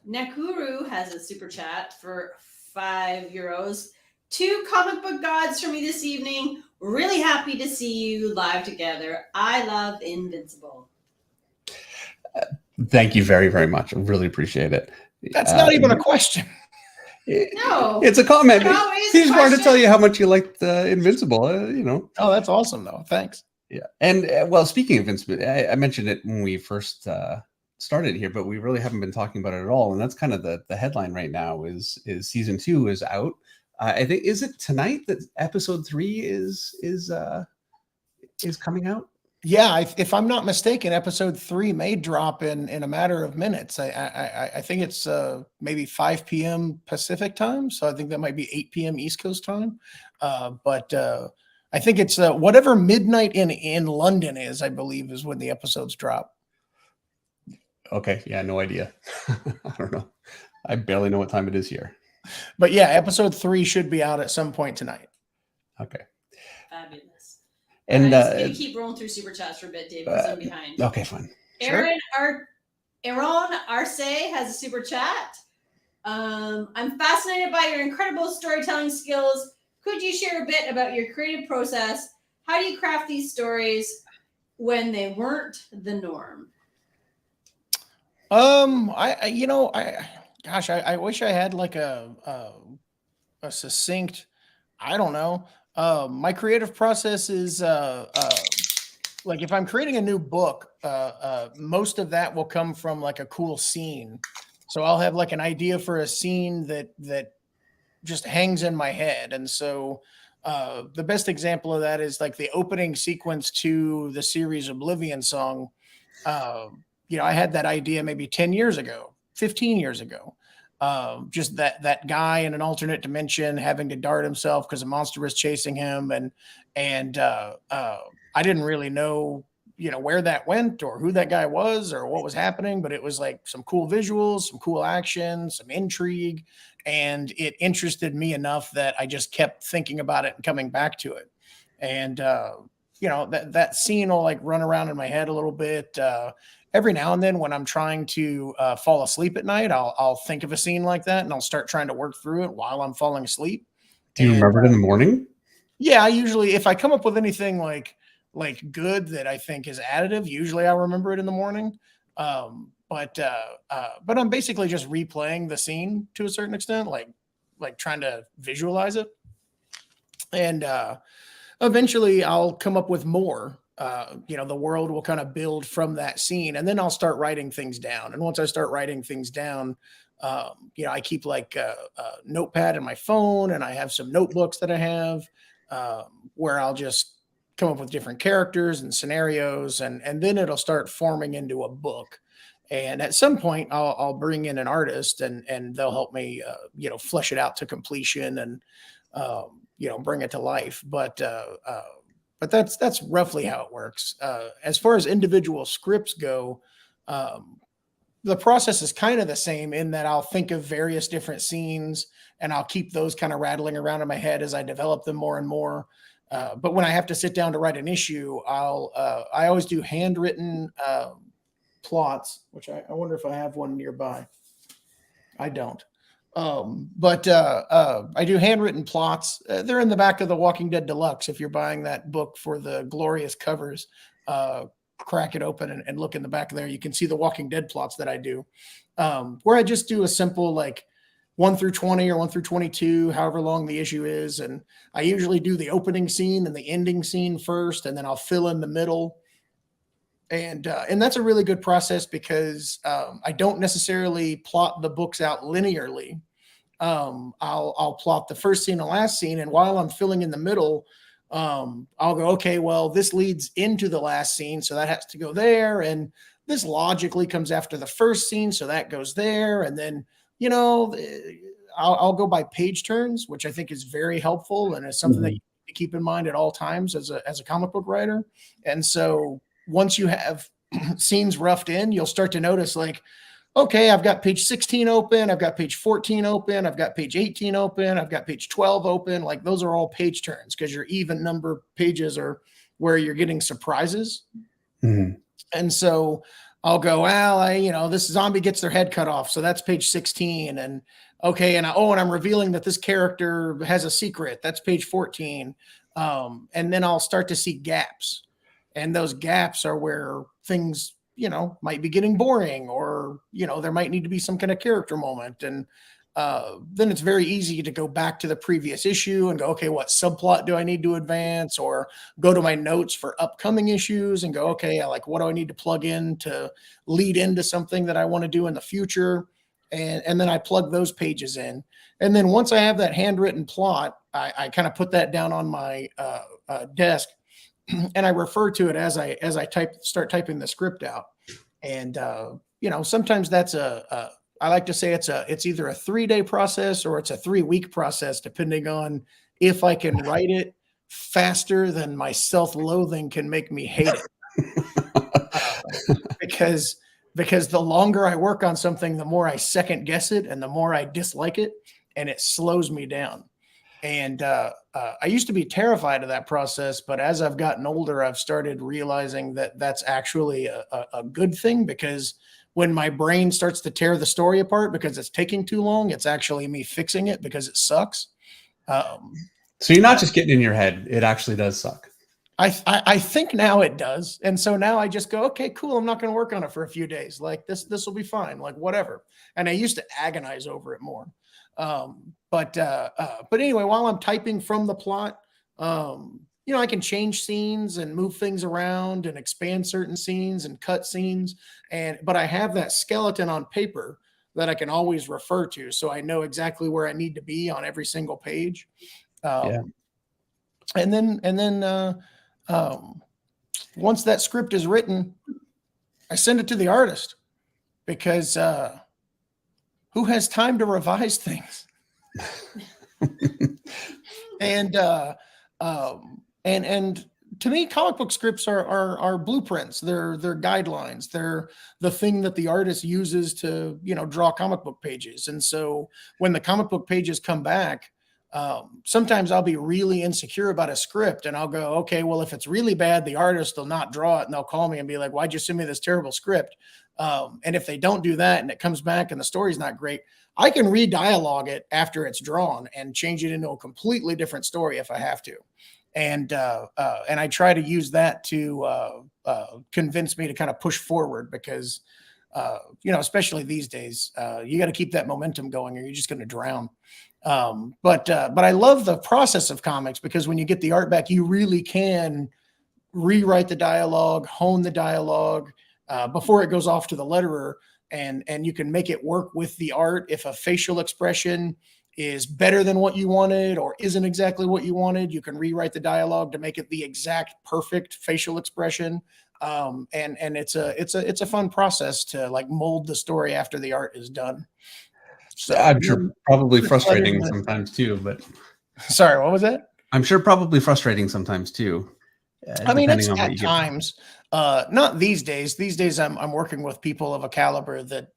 Nakuru has a super chat for €5. 2 comic book gods for me this evening. Really happy to see you live together. I love Invincible. Thank you very, very much. I really appreciate it. That's not even a question. No, it's a comment. Always He just wanted to question. tell you how much you liked Invincible. Oh, that's awesome, though. Thanks. Yeah. And well, speaking of Invincible, I mentioned it when we first started here, but we really haven't been talking about it at all. And that's kind of the headline right now is season 2 is out. I think, is it tonight that episode 3 is coming out? Yeah, if I'm not mistaken, episode 3 may drop in a matter of minutes. I think it's maybe 5 p.m. Pacific time, so I think that might be 8 p.m. East Coast time. But I think it's whatever midnight in London is, I believe, is when the episodes drop. Okay, yeah, no idea. I don't know. I barely know what time it is here. But yeah, episode 3 should be out at some point tonight. Okay. Fabulous. And you keep rolling through super chats for a bit, Dave, because I'm behind. Okay, fine. Aaron Arce has a super chat. I'm fascinated by your incredible storytelling skills. Could you share a bit about your creative process? How do you craft these stories when they weren't the norm? I wish I had like a succinct, I don't know. My creative process is like if I'm creating a new book, most of that will come from like a cool scene. So I'll have like an idea for a scene that just hangs in my head. And so the best example of that is like the opening sequence to the series Oblivion Song. I had that idea maybe 10 years ago, 15 years ago. Just that guy in an alternate dimension having to dart himself because a monster was chasing him. And I didn't really know, where that went or who that guy was or what was happening, but it was like some cool visuals, some cool action, some intrigue. And it interested me enough that I just kept thinking about it and coming back to it. And, that scene will like run around in my head a little bit. Every now and then when I'm trying to fall asleep at night, I'll think of a scene like that and I'll start trying to work through it while I'm falling asleep. Do you remember it in the morning? Yeah, I usually, if I come up with anything like good that I think is additive, usually I remember it in the morning. But I'm basically just replaying the scene to a certain extent, like trying to visualize it. And eventually I'll come up with more. The world will kind of build from that scene, and then I'll start writing things down. And once I start writing things down, I keep like a notepad in my phone, and I have some notebooks that I have where I'll just come up with different characters and scenarios, and then it'll start forming into a book. And at some point, I'll bring in an artist, and they'll help me, flesh it out to completion and bring it to life. But that's roughly how it works. As far as individual scripts go, the process is kind of the same in that I'll think of various different scenes and I'll keep those kind of rattling around in my head as I develop them more and more. But when I have to sit down to write an issue, I always do handwritten plots, which I wonder if I have one nearby. I don't. But I do handwritten plots. They're in the back of the Walking Dead Deluxe. If you're buying that book for the glorious covers, crack it open and look in the back there. You can see the Walking Dead plots that I do, where I just do a simple 1 through 20 or 1 through 22, however long the issue is. And I usually do the opening scene and the ending scene first, and then I'll fill in the middle. And that's a really good process because I don't necessarily plot the books out linearly. I'll plot the first scene and last scene, and while I'm filling in the middle, I'll go, okay, well, this leads into the last scene, so that has to go there, and this logically comes after the first scene, so that goes there, and then I'll go by page turns, which I think is very helpful and is something that you need to keep in mind at all times as a comic book writer. And so once you have scenes roughed in, you'll start to notice okay, I've got page 16 open, I've got page 14 open, I've got page 18 open, I've got page 12 open. Those are all page turns because your even number pages are where you're getting surprises. Mm-hmm. And so I'll go, well, this zombie gets their head cut off. So that's page 16. And okay. And I'm revealing that this character has a secret. That's page 14. And then I'll start to see gaps. And those gaps are where things, might be getting boring, or, there might need to be some kind of character moment. And then it's very easy to go back to the previous issue and go, okay, what subplot do I need to advance? Or go to my notes for upcoming issues and go, okay, what do I need to plug in to lead into something that I want to do in the future? And then I plug those pages in. And then once I have that handwritten plot, I kind of put that down on my desk. And I refer to it as I start typing the script out. And, sometimes that's I like to say it's either a 3-day process or it's a 3-week process, depending on if I can write it faster than my self-loathing can make me hate it. Because the longer I work on something, the more I second guess it and the more I dislike it, and it slows me down. And I used to be terrified of that process, but as I've gotten older, I've started realizing that that's actually a good thing, because when my brain starts to tear the story apart because it's taking too long, it's actually me fixing it because it sucks. So you're not just getting in your head; it actually does suck. I think now it does, and so now I just go, okay, cool. I'm not going to work on it for a few days. This will be fine. Whatever. And I used to agonize over it more. But anyway, while I'm typing from the plot, I can change scenes and move things around and expand certain scenes and cut scenes. But I have that skeleton on paper that I can always refer to. So I know exactly where I need to be on every single page. And then once that script is written, I send it to the artist, because, who has time to revise things? And to me, comic book scripts are blueprints. They're guidelines. They're the thing that the artist uses to, draw comic book pages. And so when the comic book pages come back, sometimes I'll be really insecure about a script, and I'll go, okay, well, if it's really bad, the artist will not draw it, and they'll call me and be like, why'd you send me this terrible script? And if they don't do that and it comes back and the story's not great, I can re-dialogue it after it's drawn and change it into a completely different story if I have to. And I try to use that to convince me to kind of push forward, because, especially these days, you got to keep that momentum going or you're just going to drown. But I love the process of comics, because when you get the art back, you really can rewrite the dialogue, hone the dialogue, before it goes off to the letterer, and you can make it work with the art. If a facial expression is better than what you wanted or isn't exactly what you wanted, you can rewrite the dialogue to make it the exact perfect facial expression. And it's a fun process to like mold the story after the art is done. So I'm sure probably Just frustrating letters, sometimes too, but sorry, what was that? I'm sure probably frustrating sometimes too, I mean, it's depending on what at you get. times, not these days. These days, I'm working with people of a caliber that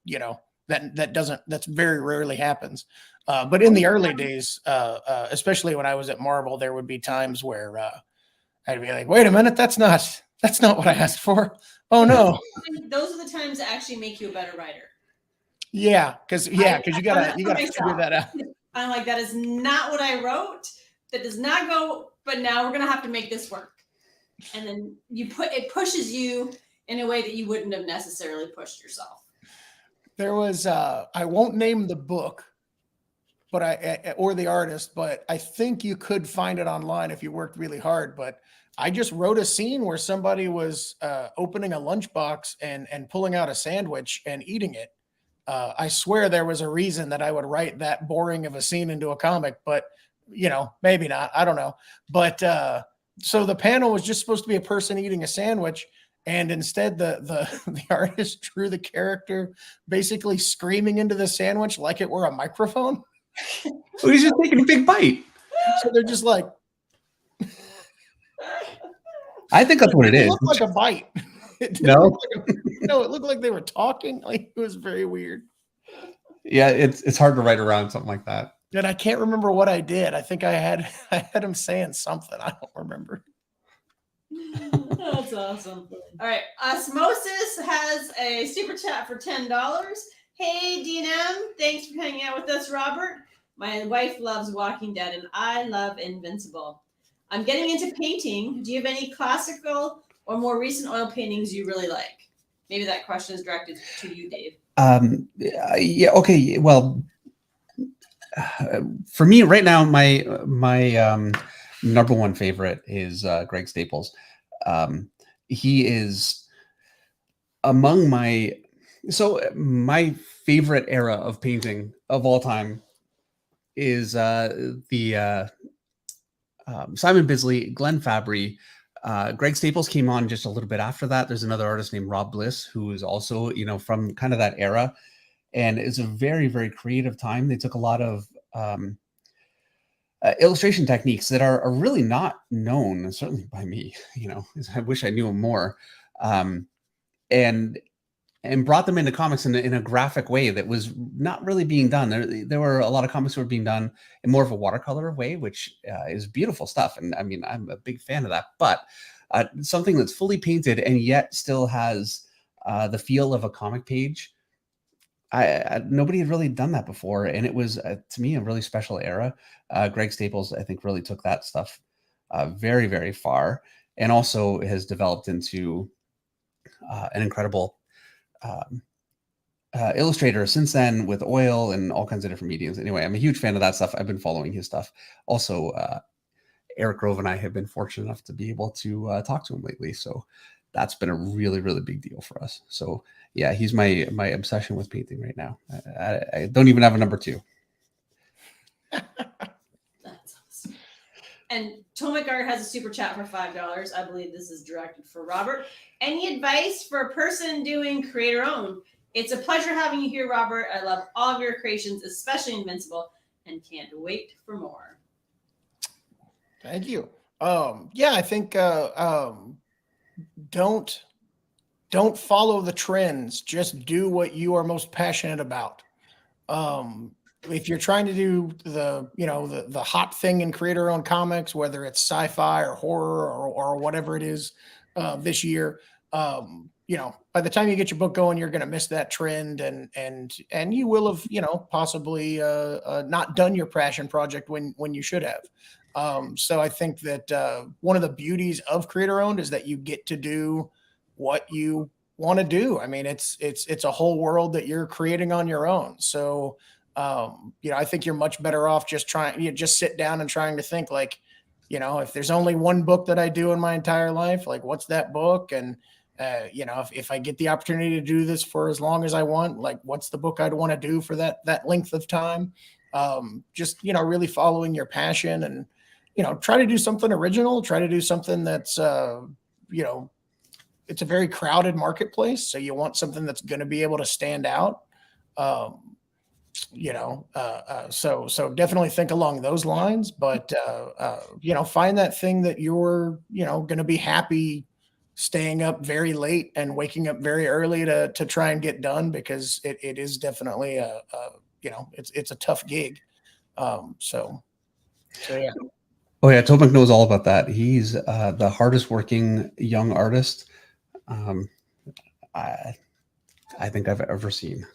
that's very rarely happens. But in the early days, especially when I was at Marvel, there would be times where I'd be like, "Wait a minute, that's not what I asked for." Oh no, Those are the times that actually make you a better writer. yeah, because you gotta figure myself. that out. I'm like, that is not what I wrote. That does not go. But now we're gonna have to make this work. And then it pushes you in a way that you wouldn't have necessarily pushed yourself. There was I won't name the book, but or the artist, but I think you could find it online if you worked really hard. But I just wrote a scene where somebody was opening a lunchbox and pulling out a sandwich and eating it. I swear there was a reason that I would write that boring of a scene into a comic, but maybe not. I don't know. But so the panel was just supposed to be a person eating a sandwich, and instead the artist drew the character basically screaming into the sandwich like it were a microphone. Oh, he's just taking a big bite. So they're just like, I think that's what it it is. looked like a bite. No? No, it looked like they were talking. Like, it was very weird. Yeah, it's hard to write around something like that. And I can't remember what I did. I think I had him saying something. I don't remember. That's awesome. All right. Osmosis has a super chat for $10. Hey, DNM. Thanks for hanging out with us, Robert. My wife loves Walking Dead, and I love Invincible. I'm getting into painting. Do you have any classical or more recent oil paintings you really like? Maybe that question is directed to you, Dave. Yeah. Okay. Well, for me right now, my number one favorite is Greg Staples. He is among my favorite era of painting of all time is the Simon Bisley, Glenn Fabry. Greg Staples came on just a little bit after that. There's another artist named Rob Bliss who is also from kind of that era, and it's a very, very creative time. They took a lot of illustration techniques that are really not known, certainly by me. I wish I knew them more, and brought them into comics in a graphic way that was not really being done. There were a lot of comics that were being done in more of a watercolor way, which is beautiful stuff. And I mean, I'm a big fan of that. But something that's fully painted and yet still has the feel of a comic page. Nobody had really done that before, and it was to me a really special era. Greg Staples, I think, really took that stuff very, very far, and also has developed into an incredible illustrator since then with oil and all kinds of different mediums. Anyway, I'm a huge fan of that stuff. I've been following his stuff. Also, Eric Grove and I have been fortunate enough to be able to talk to him lately, so that's been a really, really big deal for us. So yeah, he's my obsession with painting right now. I don't even have a number two. That's awesome. And Tomic Art has a super chat for $5. I believe this is directed for Robert. Any advice for a person doing creator owned? It's a pleasure having you here, Robert. I love all of your creations, especially Invincible, and can't wait for more. Thank you. Yeah, I think don't follow the trends. Just do what you are most passionate about. If you're trying to do the hot thing in creator owned comics, whether it's sci-fi or horror or whatever it is this year, by the time you get your book going, you're going to miss that trend, and you will have possibly not done your passion project when you should have. So I think that one of the beauties of creator owned is that you get to do what you want to do. I mean, it's a whole world that you're creating on your own. So I think you're much better off just just sit down and trying to think like, if there's only one book that I do in my entire life, like what's that book? And if I get the opportunity to do this for as long as I want, like what's the book I'd want to do for that length of time? Just really following your passion and try to do something original, try to do something that's it's a very crowded marketplace. So you want something that's going to be able to stand out. So definitely think along those lines, but, find that thing that you're, going to be happy staying up very late and waking up very early to try and get done, because it is definitely it's a tough gig. So yeah. Oh yeah, Tomek knows all about that. He's the hardest working young artist I think I've ever seen.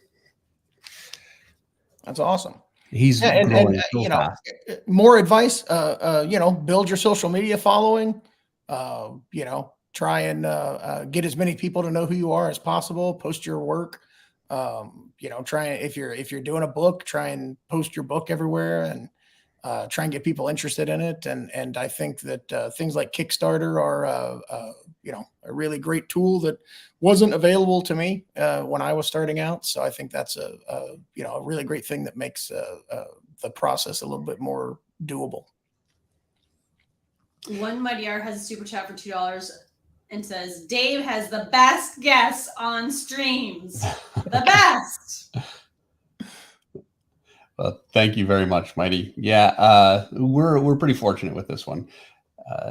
That's awesome. He's growing so fast. More advice, build your social media following, try and get as many people to know who you are as possible, post your work, try, if you're doing a book, try and post your book everywhere, and try and get people interested in it. And I think that things like Kickstarter are, a really great tool that wasn't available to me when I was starting out. So I think that's a really great thing that makes the process a little bit more doable. One Mighty R has a super chat for $2 and says, Dave has the best guests on streams. The best. Well, thank you very much, Mighty. Yeah, we're pretty fortunate with this one.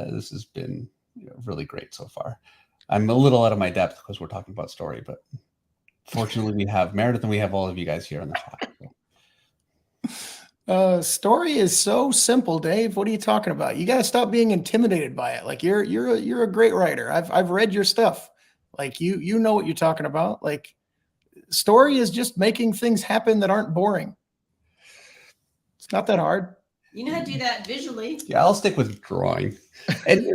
This has been really great so far. I'm a little out of my depth because we're talking about story, but fortunately we have Meredith and we have all of you guys here in the chat. Story is so simple, Dave. What are you talking about? You got to stop being intimidated by it. Like you're a great writer. I've read your stuff. Like you know what you're talking about. Like story is just making things happen that aren't boring. It's not that hard. You know how to do that visually. Yeah, I'll stick with drawing. And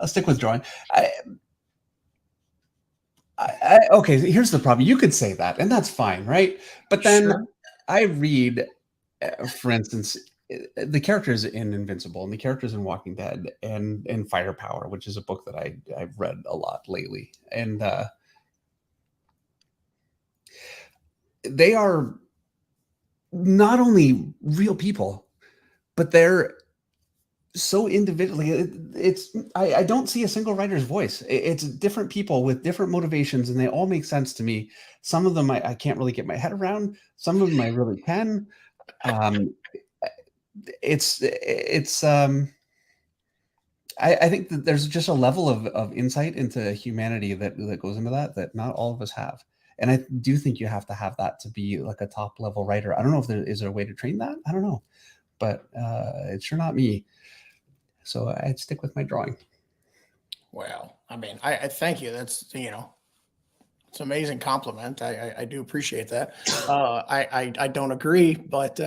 I'll stick with drawing. Okay, here's the problem. You could say that, and that's fine, right? But then Sure. I read, for instance, the characters in Invincible and the characters in Walking Dead and Firepower, which is a book that I've read a lot lately. And they are not only real people, but they're so individually. I don't see a single writer's voice. It's different people with different motivations, and they all make sense to me. Some of them I can't really get my head around. Some of them I really can. I think that there's just a level of insight into humanity that goes into that not all of us have. And I do think you have to have that to be like a top level writer. I don't know if is there a way to train that. I don't know, but it's sure not me. So I'd stick with my drawing. Well, I mean, I thank you. That's, it's an amazing compliment. I do appreciate that. I don't agree, but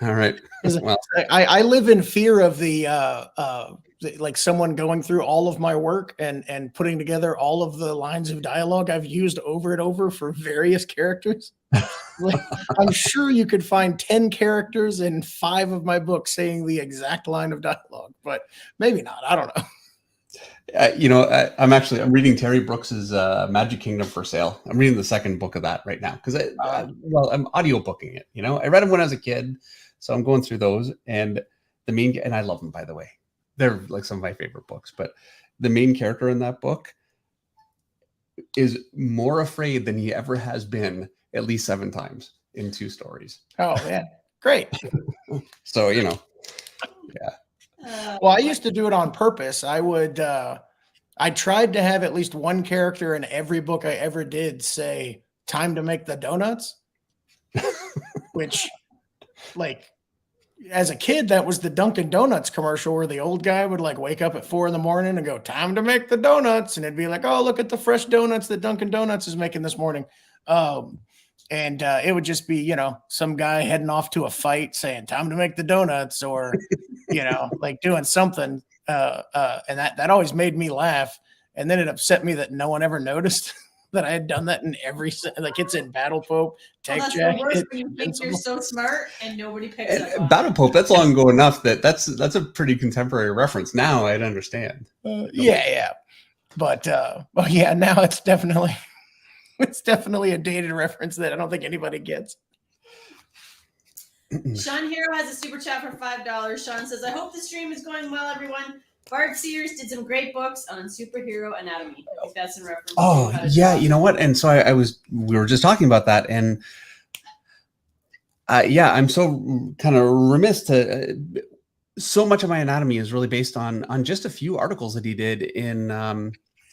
All right. Well, I live in fear of the like someone going through all of my work and putting together all of the lines of dialogue I've used over and over for various characters. Like, I'm sure you could find 10 characters in 5 of my books saying the exact line of dialogue, but maybe not. I don't know. I'm reading Terry Brooks's Magic Kingdom for Sale. I'm reading the second book of that right now because I'm audiobooking it. I read them when I was a kid, so I'm going through those. And and I love them, by the way. They're like some of my favorite books. But the main character in that book is more afraid than he ever has been at least 7 times in 2 stories. Oh yeah, great. So yeah. Well, I used to do it on purpose. I tried to have at least one character in every book I ever did say, "Time to make the donuts," which, like, as a kid, that was the Dunkin' Donuts commercial where the old guy would like wake up at 4 a.m. and go, "Time to make the donuts." And it'd be like, "Oh, look at the fresh donuts that Dunkin' Donuts is making this morning." And it would just be, some guy heading off to a fight saying, "Time to make the donuts," or, like doing something. And that always made me laugh. And then it upset me that no one ever noticed that I had done that in like it's in Battle Pope, Tech that's Jacket. the worst when you think you're so smart and nobody picks up on Battle Pope, that's long ago enough that's a pretty contemporary reference. Now I'd understand. Yeah. But well, yeah, now it's definitely a dated reference that I don't think anybody gets. Sean Hero has a super chat for $5. Sean says, "I hope the stream is going well, everyone. Bart Sears did some great books on superhero anatomy. He's got some references. Oh yeah, you know what? And so we were just talking about that, and yeah, I'm so kind of remiss to. So much of my anatomy is really based on just a few articles that he did in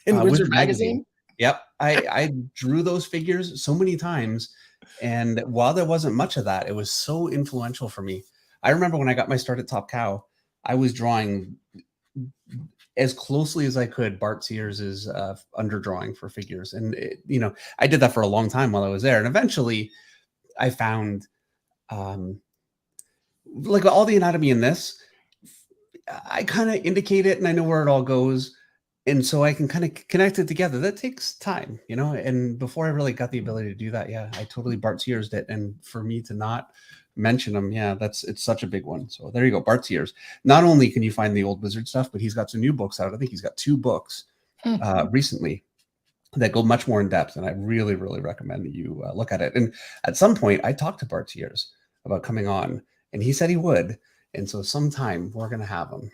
Wizard magazine. Yep, I drew those figures so many times, and while there wasn't much of that, it was so influential for me. I remember when I got my start at Top Cow, I was drawing as closely as I could Bart Sears' underdrawing for figures, and I did that for a long time while I was there, and eventually I found like all the anatomy in this. I kind of indicate it and I know where it all goes. And so I can kind of connect it together. That takes time, and before I really got the ability to do that, yeah, I totally Bart Sears it. And for me to not mention him, yeah, it's such a big one. So there you go, Bart Sears. Not only can you find the old Wizard stuff, but he's got some new books out. I think he's got 2 books recently that go much more in depth. And I really, really recommend that you look at it. And at some point I talked to Bart Sears about coming on and he said he would. And so sometime we're going to have him.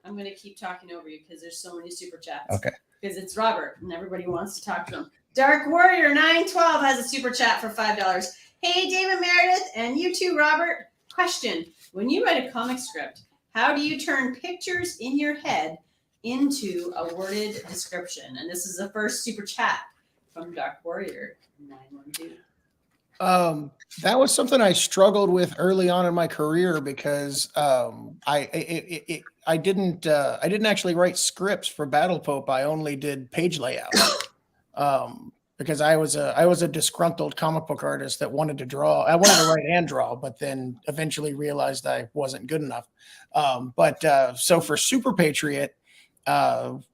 I'm going to keep talking over you because there's so many super chats. Okay. Because it's Robert and everybody wants to talk to him. Dark Warrior 912 has a super chat for $5. Hey, David, Meredith, and you too, Robert. Question. When you write a comic script, how do you turn pictures in your head into a worded description? And this is the first super chat from Dark Warrior 912. That was something I struggled with early on in my career because I didn't actually write scripts for Battle Pope. I only did page layouts because I was a disgruntled comic book artist that wanted to draw. I wanted to write and draw, but then eventually realized I wasn't good enough. So for Super Patriot,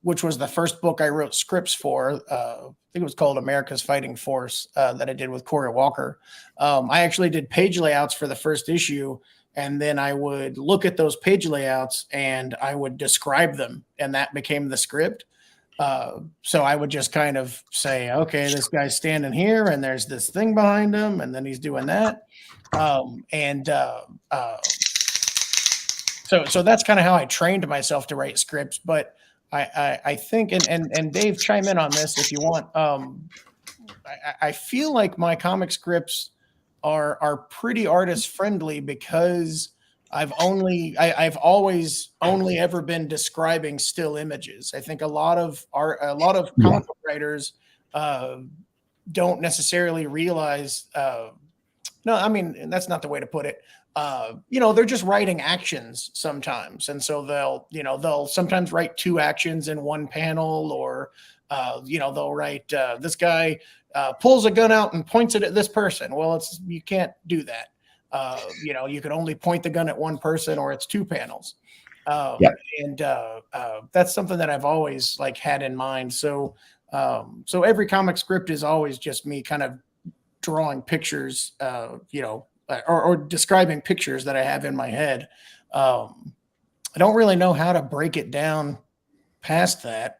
which was the first book I wrote scripts for, I think it was called America's Fighting Force, that I did with Corey Walker. I actually did page layouts for the first issue, and then I would look at those page layouts and I would describe them, and that became the script. So I would just kind of say, okay, this guy's standing here and there's this thing behind him, and then he's doing that. So that's kind of how I trained myself to write scripts. But I think, and Dave, chime in on this if you want. I feel like my comic scripts are pretty artist friendly because I've always only ever been describing still images. I think a lot of comic book writers don't necessarily realize. No, I mean, that's not the way to put it. They're just writing actions sometimes. And so they'll sometimes write 2 actions in one panel, or, they'll write, this guy pulls a gun out and points it at this person. Well, you can't do that. You can only point the gun at one person, or it's 2 panels. And that's something that I've always had in mind. So every comic script is always just me kind of drawing pictures, or describing pictures that I have in my head. I don't really know how to break it down past that.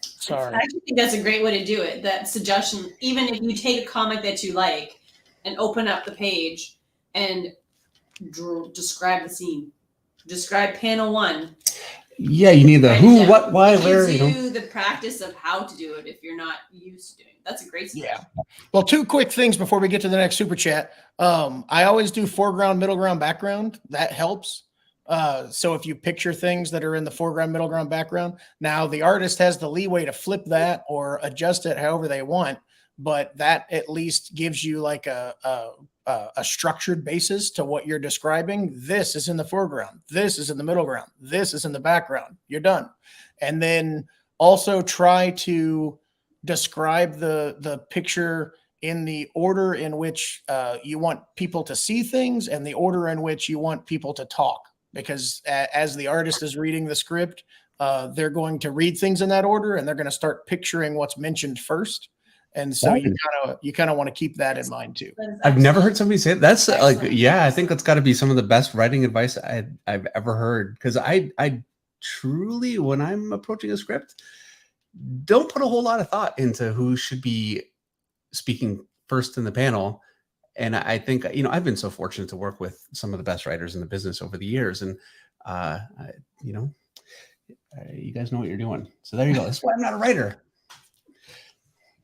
Sorry. I actually think that's a great way to do it. That suggestion, even if you take a comic that you like and open up the page and describe the scene, describe panel 1. Yeah, you need the who, what, why, where. It gives you the practice of how to do it if you're not used to doing it. That's a great suggestion. Yeah. Well, 2 quick things before we get to the next super chat. I always do foreground, middle ground, background. That helps. So if you picture things that are in the foreground, middle ground, background, now the artist has the leeway to flip that or adjust it however they want, but that at least gives you a structured basis to what you're describing. This is in the foreground. This is in the middle ground. This is in the background. You're done. And then also try to describe the picture in the order in which you want people to see things and the order in which you want people to talk. Because as the artist is reading the script, they're going to read things in that order, and they're going to start picturing what's mentioned first. And so you kind of want to keep that in mind too. I've never heard somebody say it. That's I think that's got to be some of the best writing advice I've ever heard. Because I truly, when I'm approaching a script, don't put a whole lot of thought into who should be speaking first in the panel. And I think, I've been so fortunate to work with some of the best writers in the business over the years. And, You guys know what you're doing. So there you go. That's why I'm not a writer.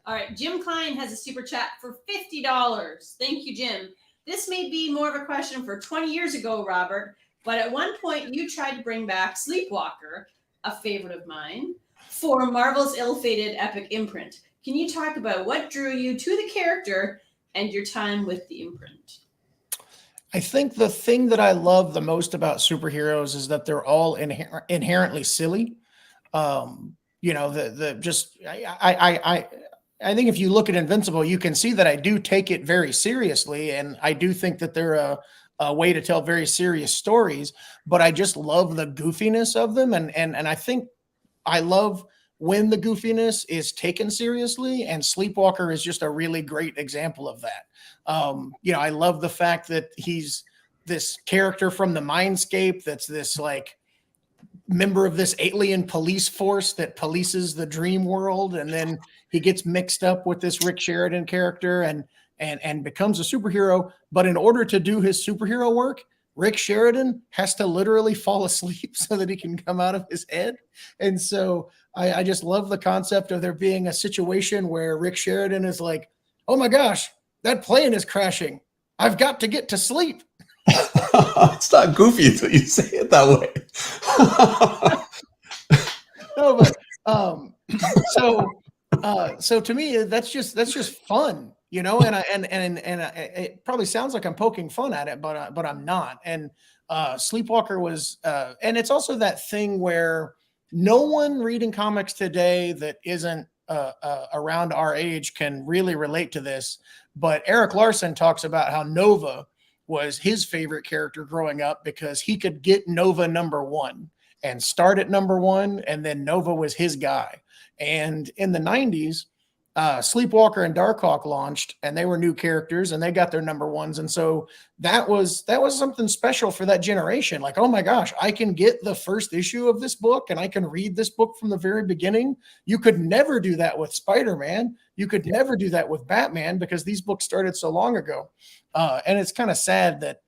All right, Jim Klein has a super chat for $50. Thank you, Jim. This may be more of a question for 20 years ago, Robert, but at one point you tried to bring back Sleepwalker, a favorite of mine, for Marvel's ill-fated epic imprint. Can you talk about what drew you to the character and your time with the imprint? I think the thing that I love the most about superheroes is that they're all inherently silly. You know, I think if you look at Invincible, you can see that I do take it very seriously, and I do think that they're a way to tell very serious stories. But I just love the goofiness of them, and I think I love when the goofiness is taken seriously, and Sleepwalker is just a really great example of that. You know, I love the fact that he's this character from the Mindscape that's this like member of this alien police force that polices the dream world, and then he gets mixed up with this Rick Sheridan character and becomes a superhero. But in order to do his superhero work, Rick Sheridan has to literally fall asleep so that he can come out of his head. And so I just love the concept of there being a situation where Rick Sheridan is like, oh my gosh, that plane is crashing. I've got to get to sleep. It's not goofy until you say it that way. No, but so to me, that's just fun, you know. And it probably sounds like I'm poking fun at it, but I'm not. And Sleepwalker was, and it's also that thing where no one reading comics today that isn't around our age can really relate to this. But Eric Larson talks about how Nova was his favorite character growing up because he could get Nova #1 and start at #1, and then Nova was his guy. And in the 90s, Sleepwalker and Darkhawk launched, and they were new characters, and they got their #1s. And so that was something special for that generation. Like, oh my gosh, I can get the first issue of this book, and I can read this book from the very beginning. You could never do that with Spider-Man. You could never do that with Batman because these books started so long ago. And it's kind of sad that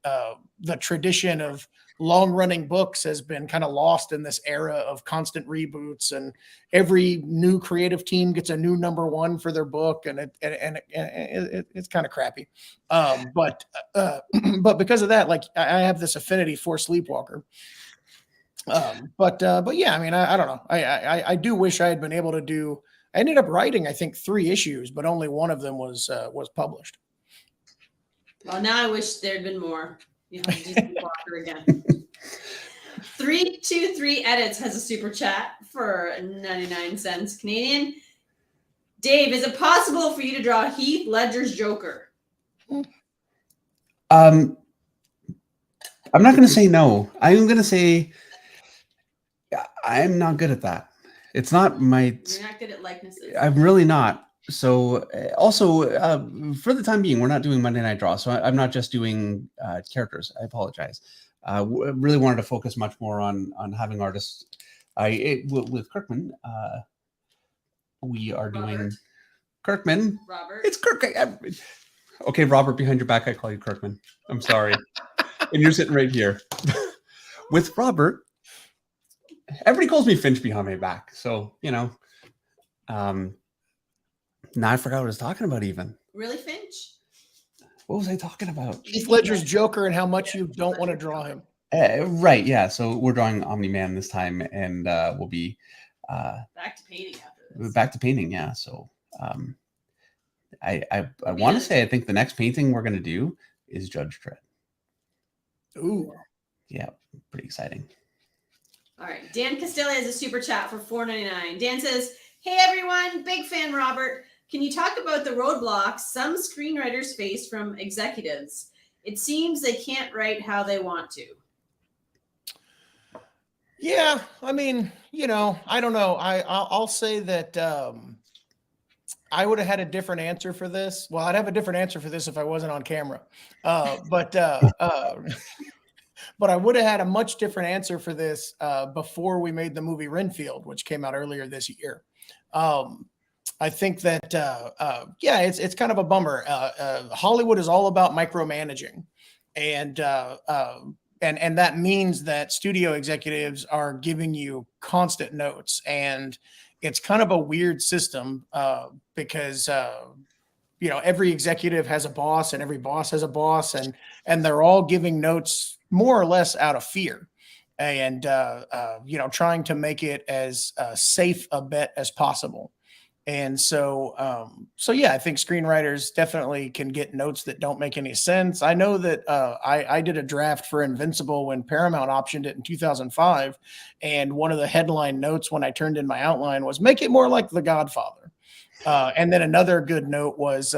the tradition of long-running books has been kind of lost in this era of constant reboots, and every new creative team gets a new #1 for their book, and it's kind of crappy. But because of that, like I have this affinity for Sleepwalker. But yeah, I mean, I don't know. I do wish I had been able to do. I ended up writing, I think, 3 issues, but only one of them was published. Well, now I wish there'd been more. You know, just Walker again. 323 Edits has a super chat for 99 cents Canadian. Dave, is it possible for you to draw Heath Ledger's Joker? I'm not going to say no. I'm going to say I'm not good at that. It's not my. You're not good at likenesses. I'm really not. So also for the time being, we're not doing Monday Night Draw. So I'm not just doing characters. I apologize. Really wanted to focus much more on having artists. With Kirkman, we are doing Kirkman. Robert. It's Kirk. Okay, Robert, behind your back, I call you Kirkman. I'm sorry. And you're sitting right here. With Robert, everybody calls me Finch behind my back. So, you know, now I forgot what I was talking about even. Really, Finch? What was I talking about? Heath Ledger's Joker and how much you don't want to draw him. Right, yeah. So we're drawing Omni Man this time, and we'll be back to painting after this. Back to painting, yeah. So I want to say I think the next painting we're going to do is Judge Dredd. Ooh. Yeah, pretty exciting. All right. Dan Castelli has a super chat for $4.99. Dan says, hey, everyone. Big fan, Robert. Can you talk about the roadblocks some screenwriters face from executives? It seems they can't write how they want to. Yeah, I mean, you know, I don't know. I'll say that I would have had a different answer for this. Well, I'd have a different answer for this if I wasn't on camera. But I would have had a much different answer for this before we made the movie Renfield, which came out earlier this year. I think that, yeah, it's kind of a bummer. Hollywood is all about micromanaging. And and that means that studio executives are giving you constant notes, and it's kind of a weird system because every executive has a boss, and every boss has a boss, and they're all giving notes more or less out of fear, and trying to make it as safe a bet as possible. And so I think screenwriters definitely can get notes that don't make any sense. I know that I did a draft for Invincible when Paramount optioned it in 2005, and one of the headline notes when I turned in my outline was "Make it more like The Godfather." And then another good note was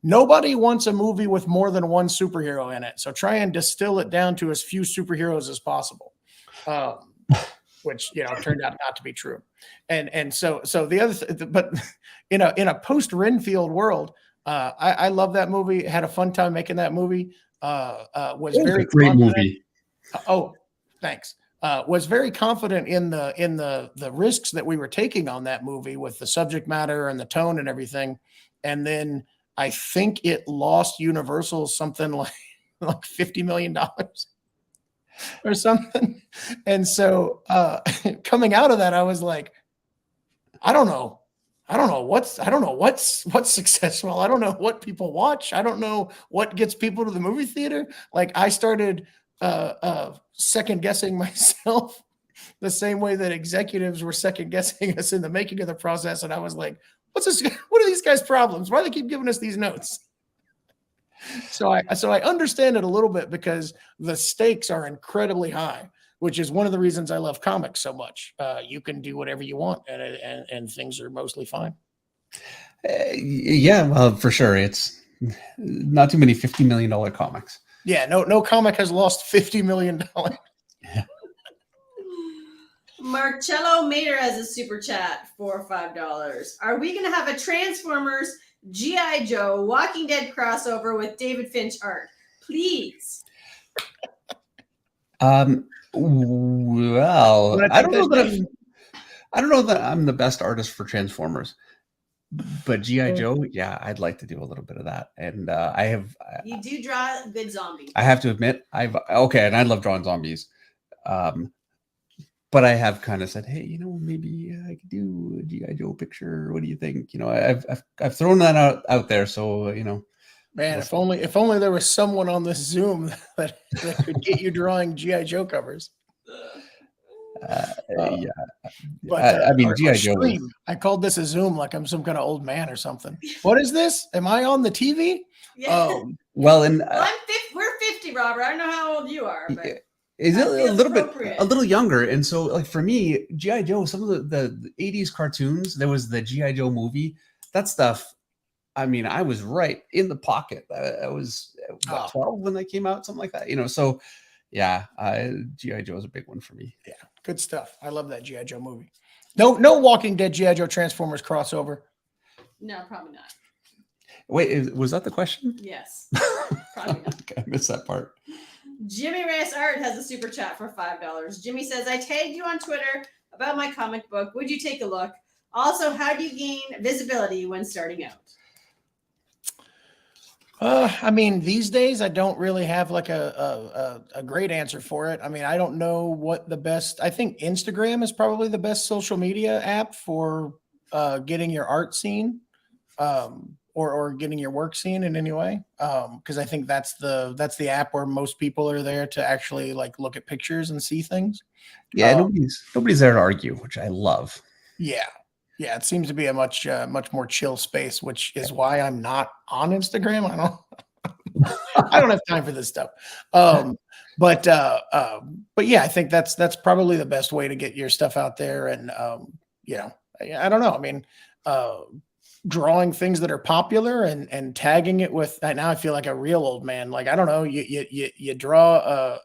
nobody wants a movie with more than one superhero in it, so try and distill it down to as few superheroes as possible. Which turned out not to be true, and so the other, but in a post Renfield world, I love that movie. Had a fun time making that movie. Was very a great confident. movie. Oh, thanks. Was very confident in the risks that we were taking on that movie with the subject matter and the tone and everything, and then I think it lost Universal something like $50 million. Or something. And so coming out of that, I was like, I don't know what's successful. I don't know what people watch. I don't know what gets people to the movie theater. Like, I started second guessing myself the same way that executives were second guessing us in the making of the process. And I was like, what's this? What are these guys' problems? Why do they keep giving us these notes? So I understand it a little bit because the stakes are incredibly high, which is one of the reasons I love comics so much. You can do whatever you want, and things are mostly fine. Yeah, well, for sure. It's not too many $50 million comics. Yeah, no comic has lost $50 million. Yeah. Marcello Mater has a super chat for $5. Are we going to have a Transformers G.I. Joe Walking Dead crossover with David Finch art? Please. Well, I don't know that I'm the best artist for Transformers, but G.I. Joe, yeah, I'd like to do a little bit of that. And You do draw good zombies. I have to admit, and I love drawing zombies. But I have kind of said, hey, maybe I could do a G.I. Joe picture. What do you think? I've thrown that out there. So, man, if only there was someone on this Zoom that could get you drawing G.I. Joe covers. Yeah. But I mean, G.I. Joe. I called this a Zoom like I'm some kind of old man or something. What is this? Am I on the TV? Yeah. Well, and we're 50, Robert. I don't know how old you are, but is it a little younger? And so, like, for me, G.I. Joe, some of the 80s cartoons, there was the G.I. Joe movie, that stuff. I mean, I was right in the pocket. I was 12 when that came out, something like that, so yeah, G.I. Joe is a big one for me. Yeah, good stuff. I love that G.I. Joe movie. No Walking Dead G.I. Joe Transformers crossover. No, probably not. Wait, was that the question? Yes, probably not. Okay, I missed that part. Jimmy Reyes Art has a super chat for $5. Jimmy says, I tagged you on Twitter about my comic book. Would you take a look? Also, how do you gain visibility when starting out? I mean, these days I don't really have like a great answer for it. I mean, I don't know what the best. I think Instagram is probably the best social media app for getting your art seen, or getting your work seen in any way. Because I think that's the app where most people are there to actually like look at pictures and see things. Yeah, nobody's there to argue, which I love. Yeah. Yeah, it seems to be a much more chill space, which is why I'm not on Instagram. I don't have time for this stuff. But yeah, I think that's probably the best way to get your stuff out there. And I don't know. I mean, drawing things that are popular and tagging it with. Now I feel like a real old man. Like, I don't know. You draw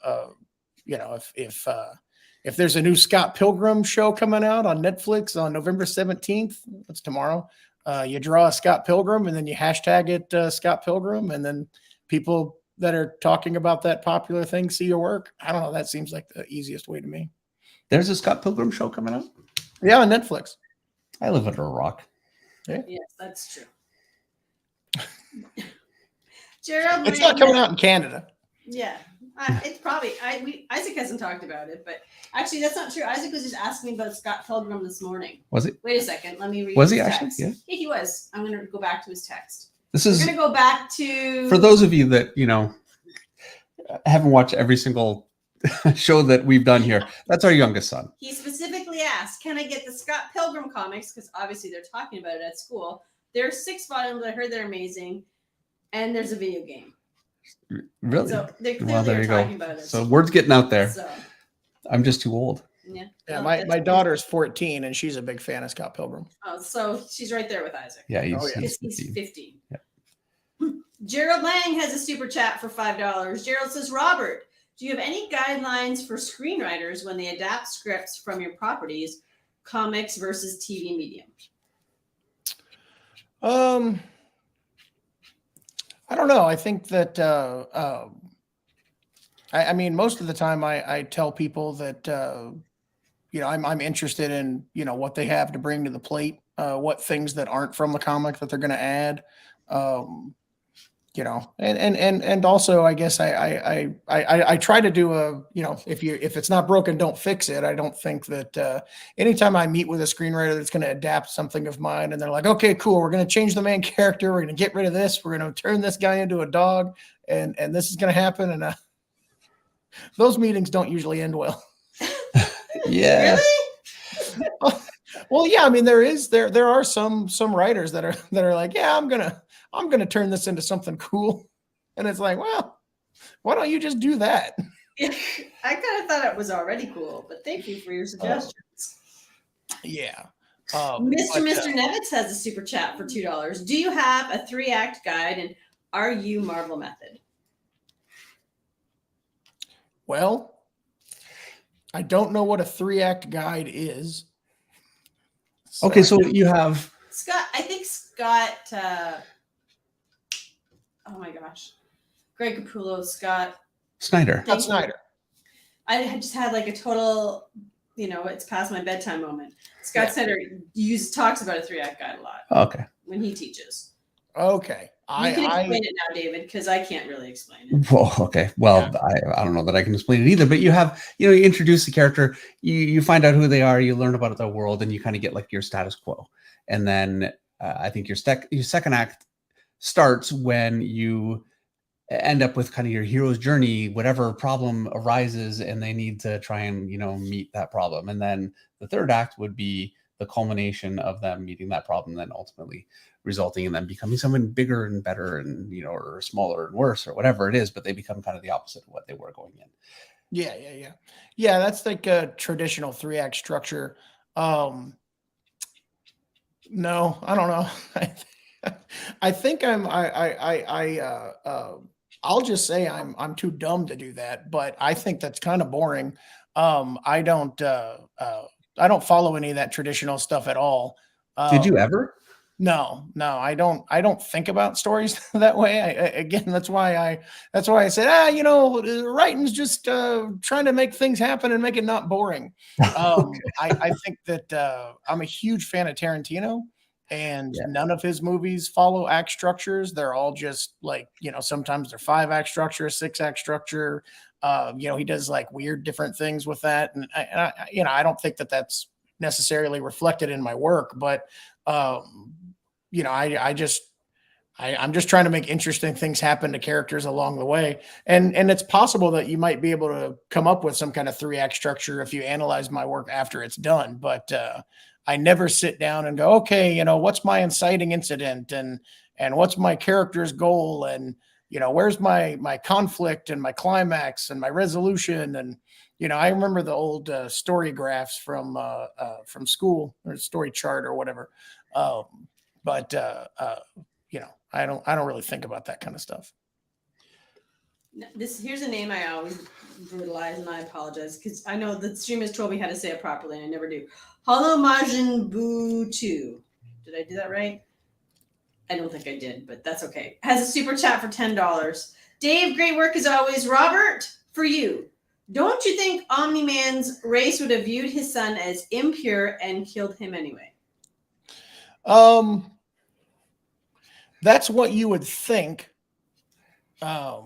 if there's a new Scott Pilgrim show coming out on Netflix on November 17th, that's tomorrow, you draw a Scott Pilgrim and then you hashtag it Scott Pilgrim, and then people that are talking about that popular thing see your work. I don't know. That seems like the easiest way to me. There's a Scott Pilgrim show coming out? Yeah, on Netflix. I live under a rock. Yeah. Yes, that's true. Gerald, it's not coming out in Canada. Yeah, it's probably Isaac hasn't talked about it, but actually that's not true. Isaac was just asking me about Scott Pilgrim this morning. Was it? Wait a second, let me read. Was his he actually? text. Yeah. Yeah, he was. I'm gonna go back to his text. This We're is gonna go back to for those of you that haven't watched every single show that we've done here. That's our youngest son. He specifically asked, "Can I get the Scott Pilgrim comics?" Because obviously they're talking about it at school. There's 6 volumes. I heard they're amazing, and there's a video game. Really? So they Well, clearly there are you talking go. about it. So word's getting out there. So, I'm just too old. yeah. Yeah, Well, my daughter's 14 and she's a big fan of Scott Pilgrim. Oh, so she's right there with Isaac. Yeah, he's, Oh, yeah. he's He's 15. 15. Yeah. Gerald Lang has a super chat for $5. Gerald says, Robert, do you have any guidelines for screenwriters when they adapt scripts from your properties, comics versus TV medium? I don't know. I think that I mean, most of the time I tell people that I'm interested in what they have to bring to the plate, what things that aren't from the comic that they're going to add, and also I guess I try to do if it's not broken, don't fix it. I don't think that anytime I meet with a screenwriter that's going to adapt something of mine and they're like, okay, cool, we're going to change the main character, we're going to get rid of this, we're going to turn this guy into a dog, and this is going to happen, and those meetings don't usually end well. Yeah. Really? Well, yeah. I mean, there are some writers that are like, yeah, I'm gonna turn this into something cool, and it's like, well, why don't you just do that? I kind of thought it was already cool, but thank you for your suggestions. Yeah. Mr. Nevitz has a super chat for $2. Do you have a 3-act guide, and are you Marvel Method? Well, I don't know what a 3-act guide is. Okay, so you have Scott. I think Scott. Oh my gosh, Greg Capullo, Scott Snyder. Scott Snyder. I had just had like a total, it's past my bedtime moment. Scott Snyder talks about a 3-act guide a lot. Okay. When he teaches. Okay. You can explain it now, David, because I can't really explain it. Well, okay. Well, yeah. I don't know that I can explain it either, but you have, you introduce the character, you find out who they are, you learn about the world, and you kind of get like your status quo. And then I think your second act starts when you end up with kind of your hero's journey, whatever problem arises, and they need to try and, meet that problem. And then the third act would be the culmination of them meeting that problem, then ultimately resulting in them becoming someone bigger and better and, or smaller and worse or whatever it is, but they become kind of the opposite of what they were going in. Yeah. That's like a traditional 3-act structure. No, I don't know. I think I'll just say I'm too dumb to do that, but I think that's kind of boring. I don't follow any of that traditional stuff at all. Did you ever? No, I don't think about stories that way. Again, that's why I said, writing's just trying to make things happen and make it not boring. Okay. I think that I'm a huge fan of Tarantino, and none of his movies follow act structures. They're all just like, sometimes they're 5-act structure, 6-act structure. He does like weird different things with that. And I don't think that that's necessarily reflected in my work, but I'm just trying to make interesting things happen to characters along the way. And it's possible that you might be able to come up with some kind of 3-act structure if you analyze my work after it's done. But I never sit down and go, okay, what's my inciting incident and what's my character's goal? And, where's my conflict and my climax and my resolution? And, I remember the old story graphs from school, or story chart or whatever. But I don't really think about that kind of stuff. Here's a name I always brutalize, and I apologize because I know the streamers told me how to say it properly, and I never do. Hollow Majin Buu 2. Did I do that right? I don't think I did, but that's okay. Has a super chat for $10. Dave, great work as always. Robert, for you. Don't you think Omni Man's race would have viewed his son as impure and killed him anyway? That's what you would think. But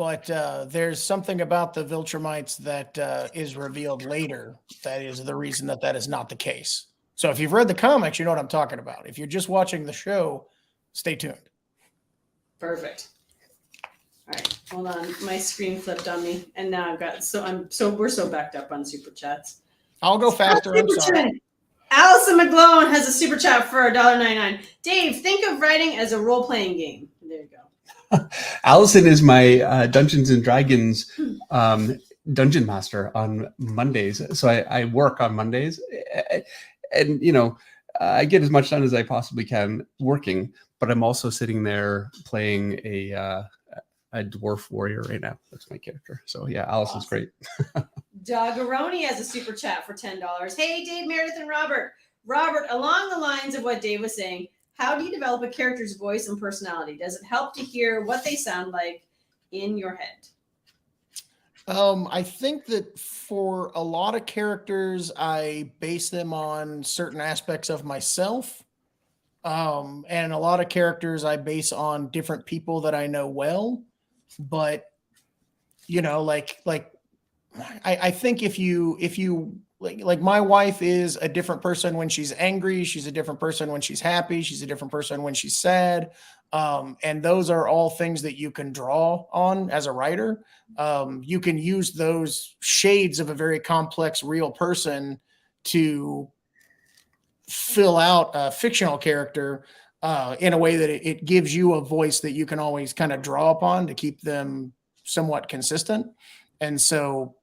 but there's something about the Viltrumites that is revealed later that is the reason that that is not the case. So if you've read the comics, you know what I'm talking about. If you're just watching the show, stay tuned. Perfect. All right, hold on. My screen flipped on me, and now I've got we're so backed up on super chats. I'll go faster. I'm sorry. Chat. Allison McGlone has a super chat for $1.99. Dave, think of writing as a role-playing game. There you go. Allison is my Dungeons and Dragons dungeon master on Mondays. So I work on Mondays, and I get as much done as I possibly can working. But I'm also sitting there playing a dwarf warrior right now. That's my character. So yeah, Allison's Awesome. great. Doggeroni has a super chat for $10. Hey, Dave, Meredith, and Robert. Robert, along the lines of what Dave was saying, how do you develop a character's voice and personality? Does it help to hear what they sound like in your head? I think that for a lot of characters, I base them on certain aspects of myself. And a lot of characters I base on different people that I know well. But, I think if you like my wife is a different person when she's angry. She's a different person when she's happy. She's a different person when she's sad. And those are all things that you can draw on as a writer. You can use those shades of a very complex, real person to fill out a fictional character in a way that it gives you a voice that you can always kind of draw upon to keep them somewhat consistent. And so,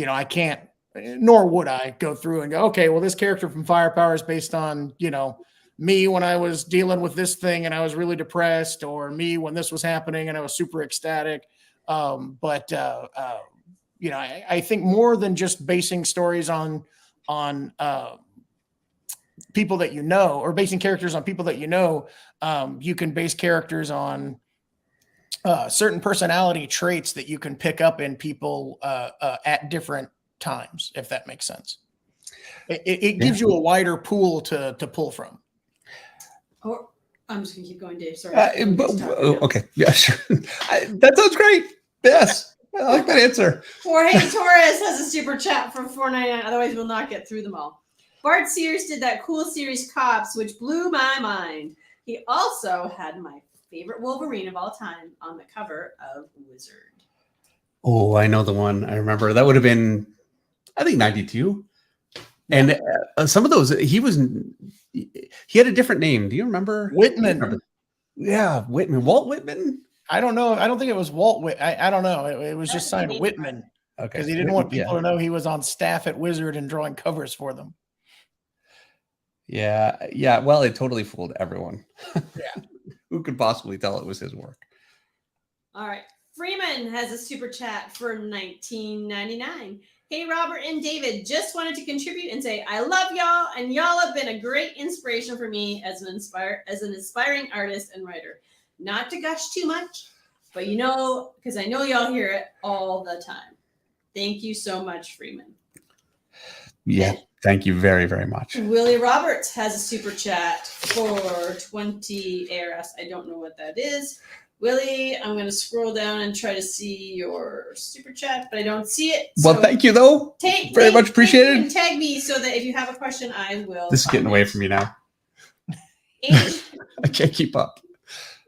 I can't, nor would I go through and go, okay, well, this character from Firepower is based on, me when I was dealing with this thing and I was really depressed, or me when this was happening and I was super ecstatic. I think more than just basing stories on people that or basing characters on people that you can base characters on certain personality traits that you can pick up in people at different times, if that makes sense. It gives you a wider pool to pull from. Or I'm just gonna keep going, Dave. Sorry. Okay, yeah, sure. That sounds great. Yes, I like that answer. Jorge Torres has a super chat for $4.99. Otherwise, we'll not get through them all. Bart Sears did that cool series Cops, which blew my mind. He also had my favorite Wolverine of all time on the cover of Wizard. Oh, I know the one. I remember that would have been, I think, 92. And some of those, he had a different name. Do you remember? Whitman. Yeah, Whitman. Walt Whitman? I don't know. I don't think it was Walt Whitman. I don't know. It was just signed Whitman. Okay. Because he didn't want people to know he was on staff at Wizard and drawing covers for them. Yeah. Well, it totally fooled everyone. Yeah. Who could possibly tell it was his work? All right. Freeman has a super chat for $19.99. Hey, Robert and David, just wanted to contribute and say I love y'all, and y'all have been a great inspiration for me as an aspiring artist and writer. Not to gush too much, but because I know y'all hear it all the time. Thank you so much, Freeman. Yeah, thank you very, very much. Willie Roberts has a super chat for 20 ARS. I don't know what that is. Willie, I'm going to scroll down and try to see your super chat, but I don't see it. Well, thank you, though. Very much appreciated. And tag me so that if you have a question, I will. This is getting away from me now. I can't keep up.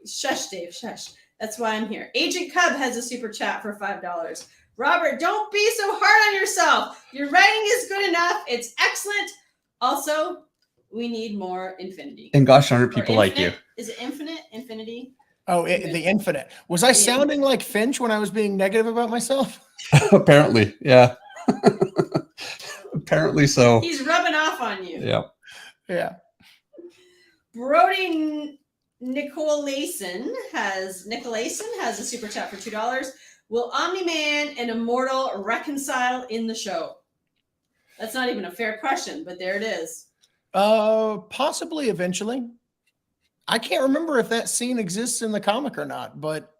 Shush, Dave, shush. That's why I'm here. Agent Cub has a super chat for $5. Robert, don't be so hard on yourself. Your writing is good enough. It's excellent. Also, we need more Infinity. And gosh darn it, people like you. Is it Infinite? Infinity? Oh, the Infinite. Was I sounding like Finch when I was being negative about myself? Apparently, yeah. Apparently so. He's rubbing off on you. Yeah. Brody Nicolason has a super chat for $2. Will Omni Man and Immortal reconcile in the show? That's not even a fair question, but there it is. Possibly eventually. I can't remember if that scene exists in the comic or not, but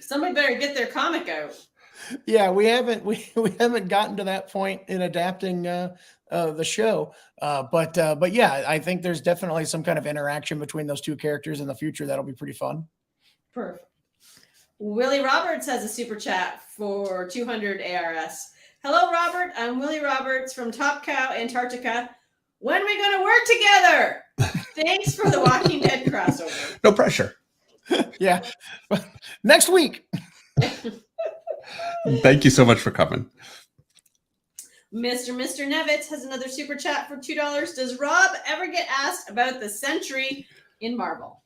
somebody better get their comic out. Yeah, we haven't gotten to that point in adapting the show, but yeah, I think there's definitely some kind of interaction between those two characters in the future that'll be pretty fun. Perfect. Willie Roberts has a super chat for 200 ARS. Hello, Robert. I'm Willie Roberts from Top Cow, Antarctica. When are we going to work together? Thanks for the Walking Dead crossover. No pressure. Yeah. Next week. Thank you so much for coming. Mr. Nevitz has another super chat for $2. Does Rob ever get asked about the Sentry in Marvel?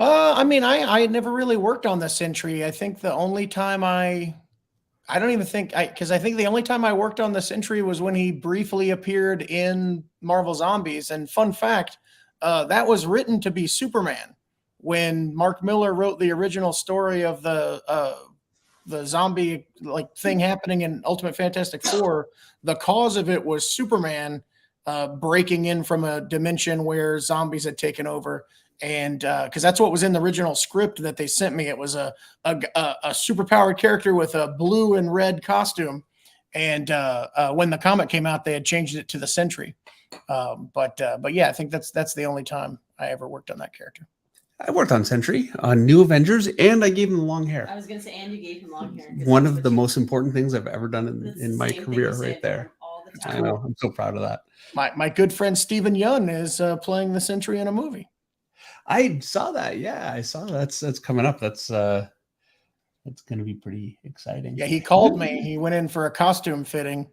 I mean, I never really worked on the Sentry. I think the only time I don't even think because I think the only time I worked on the Sentry was when he briefly appeared in Marvel Zombies. And fun fact, that was written to be Superman. When Mark Miller wrote the original story of the zombie like thing happening in Ultimate Fantastic Four, the cause of it was Superman breaking in from a dimension where zombies had taken over. And because that's what was in the original script that they sent me. It was a superpowered character with a blue and red costume. And when the comic came out, they had changed it to the Sentry. But yeah, I think that's the only time I ever worked on that character. I worked on Sentry, on New Avengers, and I gave him long hair. I was going to say, and you gave him long hair. One of the most important things I've ever done in my career right there. All the time. I know. I'm so proud of that. My good friend Stephen Yun is playing the Sentry in a movie. I saw that. Yeah, I saw that's coming up. That's going to be pretty exciting. Yeah, he called me. He went in for a costume fitting.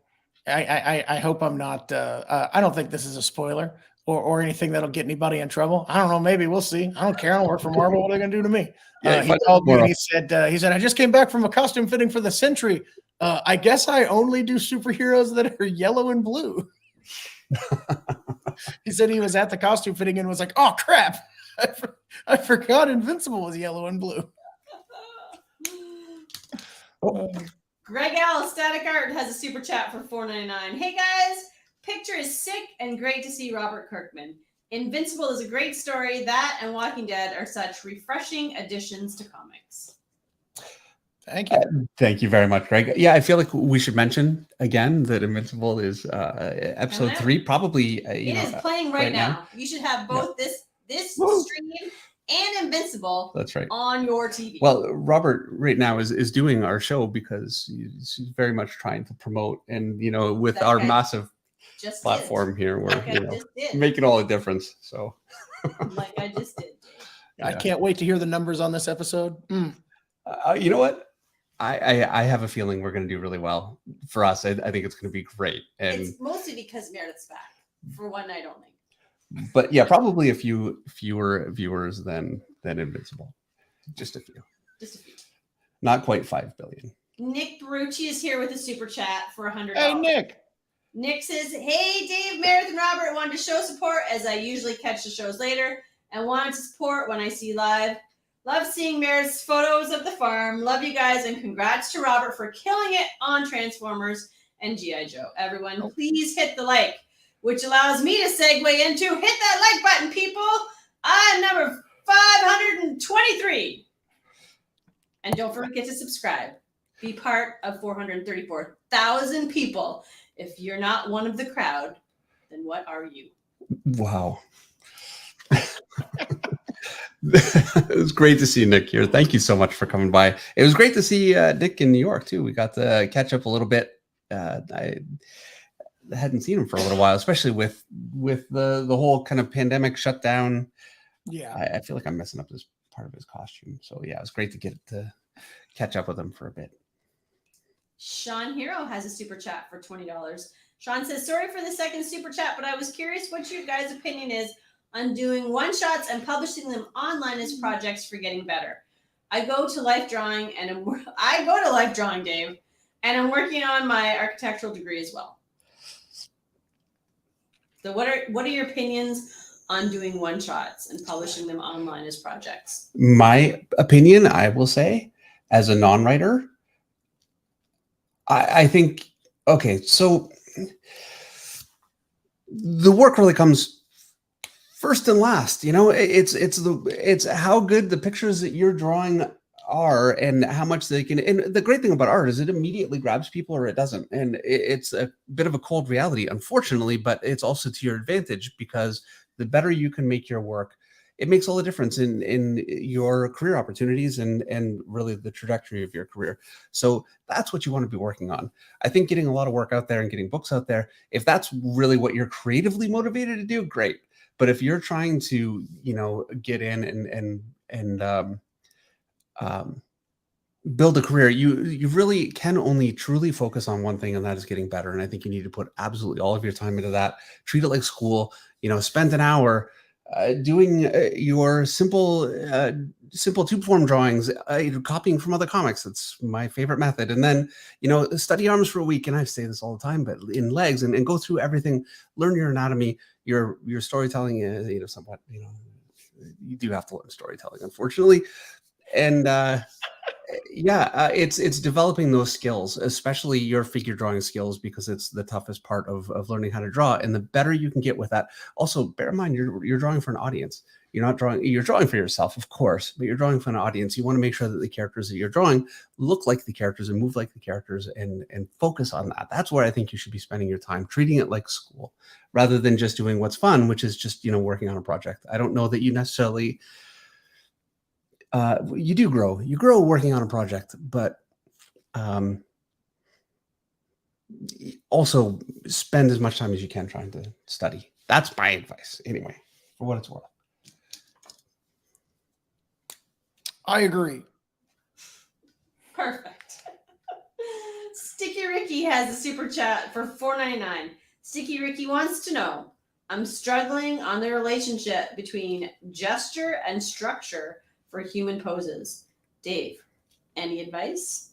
I hope I'm not. I don't think this is a spoiler or anything that'll get anybody in trouble. I don't know. Maybe we'll see. I don't care. I don't work for Marvel. What are they going to do to me? Yeah, he called me and he said, I just came back from a costume fitting for the Sentry. I guess I only do superheroes that are yellow and blue. He said he was at the costume fitting and was like, oh, crap. I forgot Invincible was yellow and blue. Greg L. Static Art has a super chat for $4.99. Hey guys, picture is sick and great to see Robert Kirkman. Invincible is a great story. That and Walking Dead are such refreshing additions to comics. Thank you. Thank you very much, Greg. Yeah, I feel like we should mention again that Invincible is episode 3, probably. It is playing right now. You should have both this stream and Invincible. That's right. On your TV. Well, Robert right now is doing our show because he's very much trying to promote, and with our massive platform here, we're making all a difference. So, like I just did. I can't wait to hear the numbers on this episode. You know what? I have a feeling we're going to do really well. For us, I think it's going to be great, and it's mostly because Meredith's back for one night only. But yeah, probably a few fewer viewers than Invincible. Just a few. Not quite 5 billion. Nick Barucci is here with a super chat for $100. Hey, Nick. Nick says, hey, Dave, Meredith, and Robert, wanted to show support as I usually catch the shows later and wanted to support when I see live. Love seeing Meredith's photos of the farm. Love you guys, and congrats to Robert for killing it on Transformers and G.I. Joe. Everyone, please hit the like, which allows me to segue into hit that like button, people. I'm number 523. And don't forget to subscribe. Be part of 434,000 people. If you're not one of the crowd, then what are you? Wow. It was great to see Nick here. Thank you so much for coming by. It was great to see Nick in New York, too. We got to catch up a little bit. I hadn't seen him for a little while, especially with the whole kind of pandemic shutdown. Yeah, I feel like I'm messing up this part of his costume. So yeah, it was great to get to catch up with him for a bit. Sean Hero has a super chat for $20. Sean says, sorry for the second super chat, but I was curious what your guys' opinion is on doing one-shots and publishing them online as projects for getting better. I go to Life Drawing, Dave, and I'm working on my architectural degree as well. So what are your opinions on doing one-shots and publishing them online as projects? My opinion, I will say, as a non-writer, I think, okay, so the work really comes first and last. It's how good the pictures that you're drawing are and how much they can. And the great thing about art is it immediately grabs people or it doesn't. And it's a bit of a cold reality, unfortunately, but it's also to your advantage because the better you can make your work it makes all the difference in your career opportunities and really the trajectory of your career. So that's what you want to be working on. I think getting a lot of work out there and getting books out there, if that's really what you're creatively motivated to do, great. But if you're trying to, get in and build a career, you really can only truly focus on one thing, and that is getting better. And I think you need to put absolutely all of your time into that. Treat it like school. Spend an hour doing your simple tube form drawings, copying from other comics. That's my favorite method. And then study arms for a week. And I say this all the time, but in legs, and go through everything. Learn your anatomy, your storytelling. Somewhat. You do have to learn storytelling, unfortunately. And it's developing those skills, especially your figure drawing skills, because it's the toughest part of learning how to draw. And the better you can get with that. Also, bear in mind, you're drawing for an audience. You're drawing for yourself, of course, but you're drawing for an audience. You want to make sure that the characters that you're drawing look like the characters and move like the characters, and focus on that. That's where I think you should be spending your time, treating it like school rather than just doing what's fun, which is just, working on a project. I don't know that you necessarily you do grow. You grow working on a project, but also spend as much time as you can trying to study. That's my advice, anyway, for what it's worth. I agree. Perfect. Sticky Ricky has a super chat for $4.99. Sticky Ricky wants to know, I'm struggling on the relationship between gesture and structure for human poses. Dave, any advice?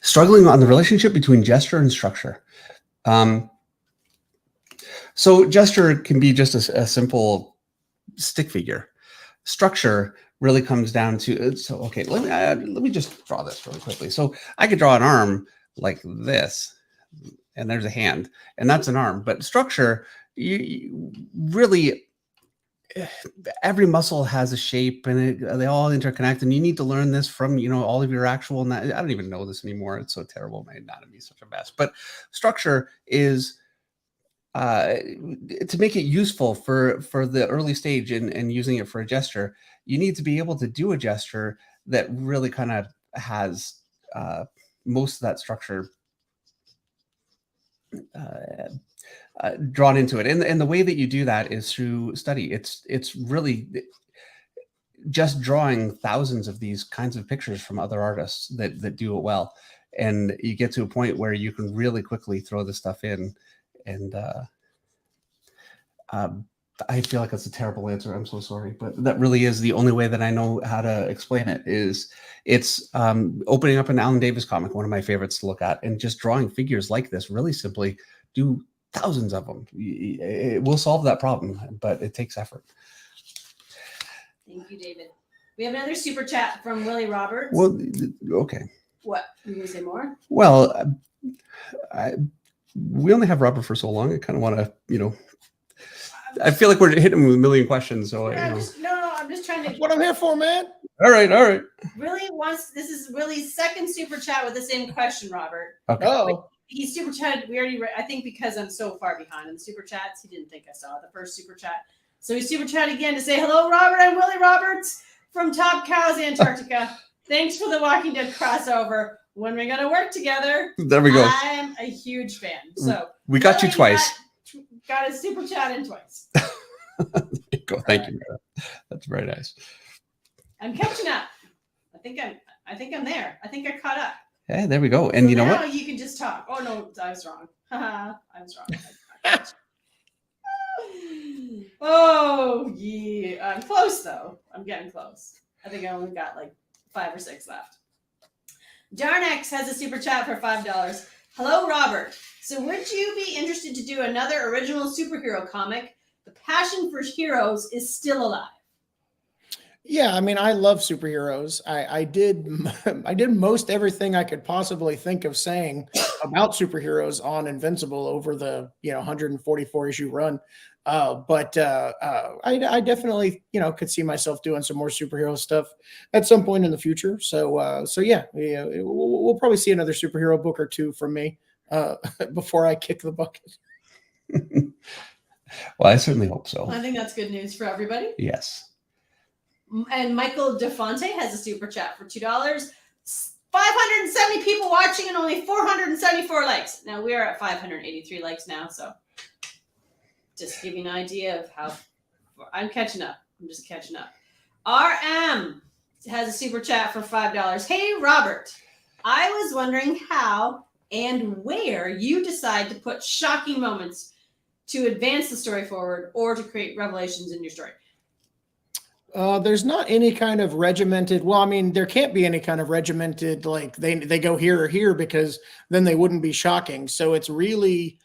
Struggling on the relationship between gesture and structure. So gesture can be just a simple stick figure. Structure really comes down to, okay, let me just draw this really quickly. So I could draw an arm like this, and there's a hand, and that's an arm. But structure, you really, every muscle has a shape, and they all interconnect, and you need to learn this from all of your actual. I don't even know this anymore. It's so terrible. My anatomy is such a mess. But structure is to make it useful for the early stage and using it for a gesture. You need to be able to do a gesture that really kind of has most of that structure drawn into it. And the way that you do that is through study. It's really just drawing thousands of these kinds of pictures from other artists that do it well. And you get to a point where you can really quickly throw this stuff in. And I feel like that's a terrible answer. I'm so sorry, but that really is the only way that I know how to explain it. It's opening up an Alan Davis comic, one of my favorites to look at, and just drawing figures like this really simply. Do thousands of them. It will solve that problem, but it takes effort. Thank you, David. We have another super chat from Willie Roberts. Well, okay. What? You going to say more? Well, we only have Robert for so long. I kind of want to, I feel like we're hitting him with a million questions. So I'm just trying to. That's what I'm here for, man. All right. Willie wants. This is Willie's second super chat with the same question, Robert. Okay. Oh. He super chatted. We already. I think because I'm so far behind in the super chats, he didn't think I saw the first super chat. So he super chatted again to say, "Hello, Robert. I'm Willie Roberts from Top Cows, Antarctica. Thanks for the Walking Dead crossover. When we're gonna work together?" There we go. I'm a huge fan. So we got you twice. Got a super chat in twice. There you go. Thank you. That's very nice. I'm catching up. I think I'm there. I think I caught up. Yeah, there we go. And so you know now what? you can just talk. Oh no, I was wrong. I was wrong. Oh yeah, I'm close though. I'm getting close. I think I only got like 5 or 6 left. Darnex has a super chat for $5. Hello, Robert. So would you be interested to do another original superhero comic? The passion for heroes is still alive. Yeah, I mean, I love superheroes. I did most everything I could possibly think of saying about superheroes on Invincible over the 144 issue run. But I definitely could see myself doing some more superhero stuff at some point in the future. So yeah, we'll probably see another superhero book or two from me before I kick the bucket. Well, I certainly hope so. I think that's good news for everybody. Yes. And Michael DeFonte has a super chat for $2. 570 people watching and only 474 likes. Now we are at 583 likes now, so just give you an idea of how I'm catching up. I'm just catching up. RM has a super chat for $5. Hey, Robert, I was wondering how and where you decide to put shocking moments to advance the story forward or to create revelations in your story. There's not any kind of regimented. Well, I mean, there can't be any kind of regimented, like they go here or here, because then they wouldn't be shocking. So it's really,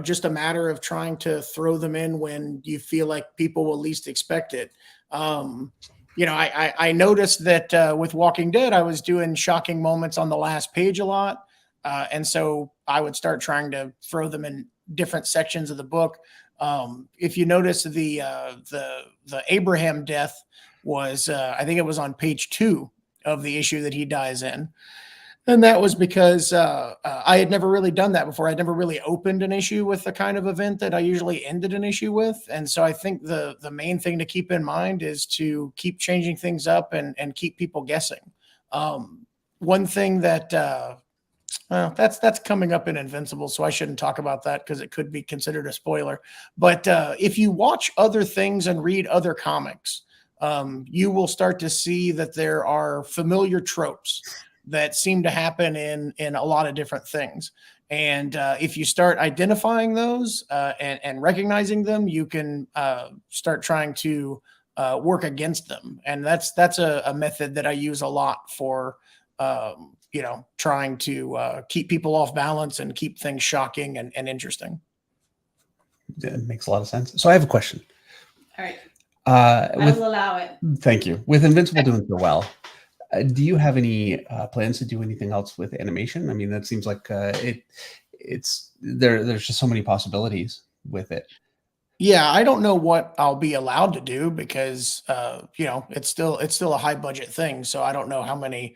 just a matter of trying to throw them in when you feel like people will least expect it. I noticed that with Walking Dead, I was doing shocking moments on the last page a lot. And so I would start trying to throw them in different sections of the book. If you notice, the Abraham death was, I think it was on page 2 of the issue that he dies in. And that was because I had never really done that before. I'd never really opened an issue with the kind of event that I usually ended an issue with. And so I think the main thing to keep in mind is to keep changing things up and keep people guessing. One thing that that's coming up in Invincible, so I shouldn't talk about that because it could be considered a spoiler. But if you watch other things and read other comics, you will start to see that there are familiar tropes that seem to happen in a lot of different things. And if you start identifying those and recognizing them, you can start trying to work against them. And that's a method that I use a lot for trying to keep people off balance and keep things shocking and interesting. That makes a lot of sense. So I have a question. All right. I will allow it. Thank you. With Invincible doing so well, do you have any plans to do anything else with animation? I mean, that seems like there's just so many possibilities with it. Yeah, I don't know what I'll be allowed to do because it's still a high budget thing. So I don't know how many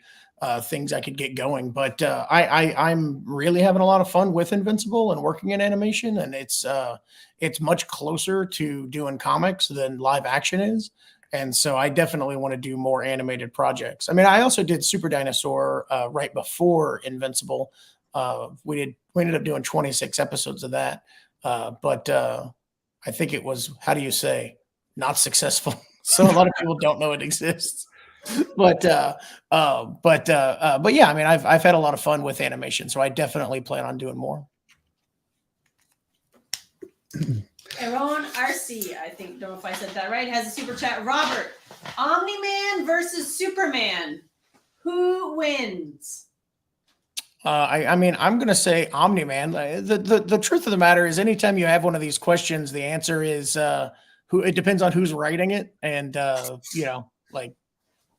things I could get going, but I'm really having a lot of fun with Invincible and working in animation, and it's much closer to doing comics than live action is. And so I definitely want to do more animated projects. I mean, I also did Super Dinosaur right before Invincible. We ended up doing 26 episodes of that. But I think it was, how do you say, not successful. So a lot of people don't know it exists. But yeah, I mean, I've had a lot of fun with animation, so I definitely plan on doing more. Aaron RC, I think, don't know if I said that right, has a super chat. Robert, Omni Man versus Superman. Who wins? I mean, I'm going to say Omni Man. The truth of the matter is, anytime you have one of these questions, the answer is it depends on who's writing it. And,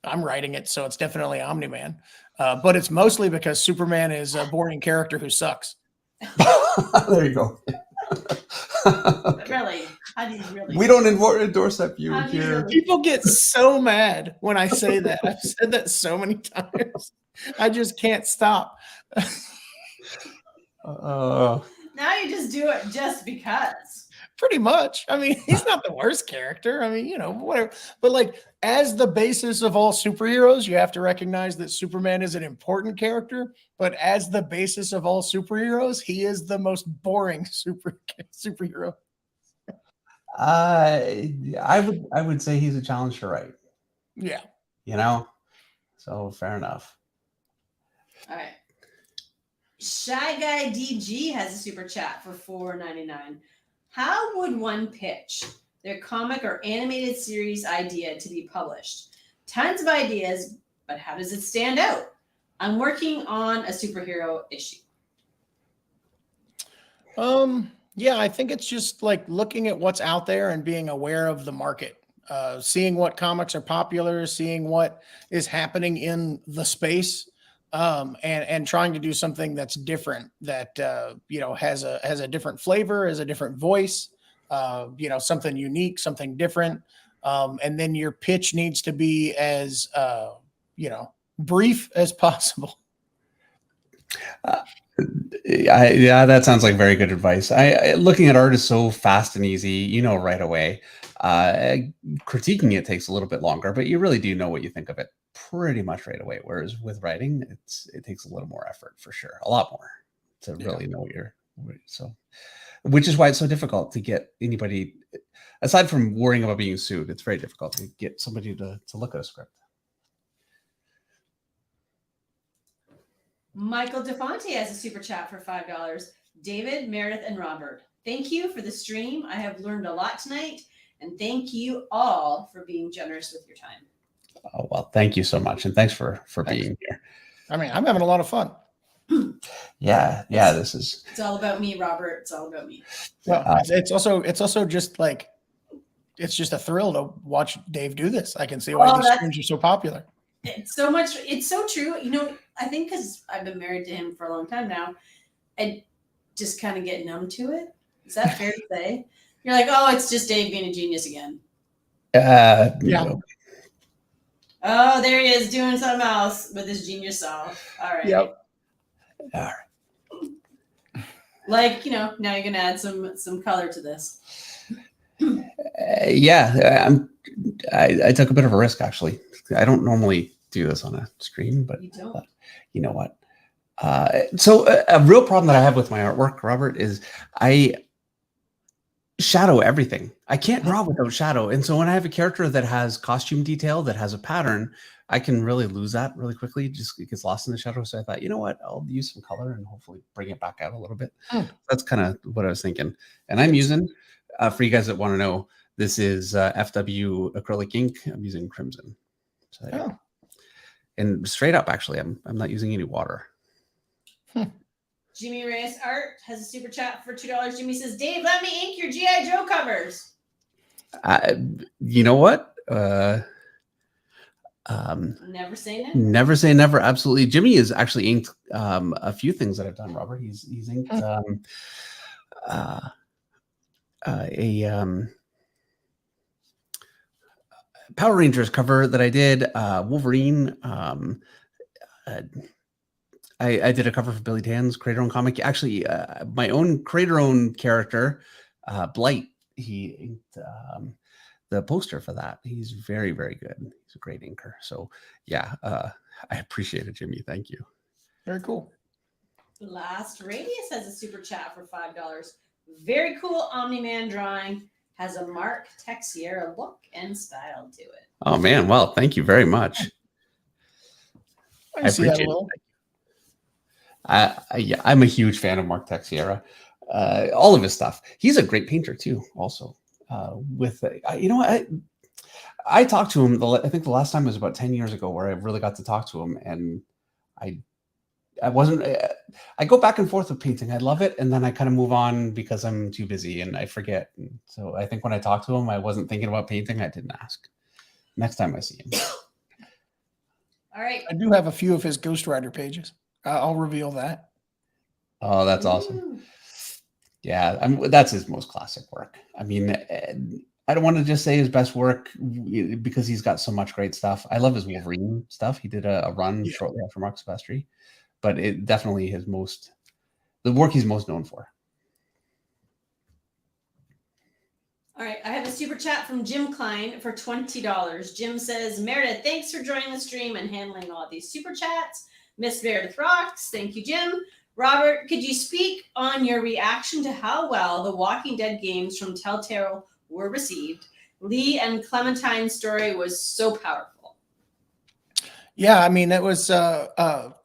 I'm writing it, so it's definitely Omni Man. But it's mostly because Superman is a boring character who sucks. There you go. Really? How do you really? We don't endorse that view here. Really? People get so mad when I say that. I've said that so many times. I just can't stop. Now you just do it just because. Pretty much. I mean, he's not the worst character. I mean, whatever. But like, as the basis of all superheroes, you have to recognize that Superman is an important character. But as the basis of all superheroes, he is the most boring superhero. I would say he's a challenge to write. Yeah. So fair enough. All right. Shy Guy DG has a super chat for $4.99. How would one pitch their comic or animated series idea to be published? Tons of ideas, but how does it stand out? I'm working on a superhero issue. Yeah, I think it's just like looking at what's out there and being aware of the market, seeing what comics are popular, seeing what is happening in the space, and trying to do something that's different, that has a different flavor, has a different voice, something unique, something different. And then your pitch needs to be as brief as possible. Yeah, that sounds like very good advice. Looking at art is so fast and easy, you know, right away. Critiquing it takes a little bit longer, but you really do know what you think of it pretty much right away. Whereas with writing, it takes a little more effort for sure, a lot more to really know what so. Which is why it's so difficult to get anybody, aside from worrying about being sued. It's very difficult to get somebody to look at a script. Michael DeFonte has a super chat for $5. David, Meredith, and Robert, thank you for the stream. I have learned a lot tonight, and thank you all for being generous with your time. Oh, well, thank you so much, and thanks for being here. I mean, I'm having a lot of fun. Yeah, it's all about me, Robert. It's all about me. Well, it's also just like, it's just a thrill to watch Dave do this. I can see why these streams are so popular. It's so true. You know, I think because I've been married to him for a long time now, I just kind of get numb to it. Is that fair to say? You're like, oh, it's just Dave being a genius again. Yeah. No. Oh, there he is doing something else with his genius self. All right. Yep. All right. Like, you know, now you're gonna add some color to this. Yeah, I took a bit of a risk, actually. I don't normally do this on a stream, but you know what? So a real problem that I have with my artwork, Robert, is I shadow everything. I can't draw without shadow. And so when I have a character that has costume detail, that has a pattern, I can really lose that really quickly. Just it gets lost in the shadow. So I thought, you know what? I'll use some color and hopefully bring it back out a little bit. That's kind of what I was thinking. And I'm using, for you guys that want to know, this is FW acrylic ink. I'm using crimson. So and straight up, actually, I'm not using any water. Jimmy Reyes Art has a super chat for $2. Jimmy says, Dave, let me ink your G.I. Joe covers. You know what? Never say never. Never say never. Absolutely. Jimmy has actually inked a few things that I've done, Robert. He's inked a Power Rangers cover that I did, Wolverine. I did a cover for Billy Dan's Creator Own comic. Actually, my own Creator Own character, Blight. He inked the poster for that. He's very, very good. He's a great inker. So yeah, I appreciate it, Jimmy. Thank you. Very cool. Last Radius has a super chat for $5. Very cool Omni Man drawing. Has a Mark Texiera look and style to it. Oh man, well, thank you very much. I appreciate it. Yeah, I'm a huge fan of Mark Texiera. All of his stuff. He's a great painter too. Also, you know, I talked to him. I think the last time was about 10 years ago, where I really got to talk to him, and I wasn't. I go back and forth with painting. I love it, and then I kind of move on because I'm too busy and I forget. And so I think when I talked to him, I wasn't thinking about painting. I didn't ask. Next time I see him. All right. I do have a few of his Ghost Rider pages. I'll reveal that. Oh, that's awesome. Yeah, that's his most classic work. I mean, I don't want to just say his best work because he's got so much great stuff. I love his Wolverine stuff. He did a run shortly after Mark Silvestri, but it definitely the work he's most known for. All right, I have a super chat from Jim Klein for $20. Jim says, Meredith, thanks for joining the stream and handling all these super chats. Miss Meredith rocks. Thank you, Jim. Robert, could you speak on your reaction to how well the Walking Dead games from Telltale were received? Lee and Clementine's story was so powerful. Yeah, I mean, it was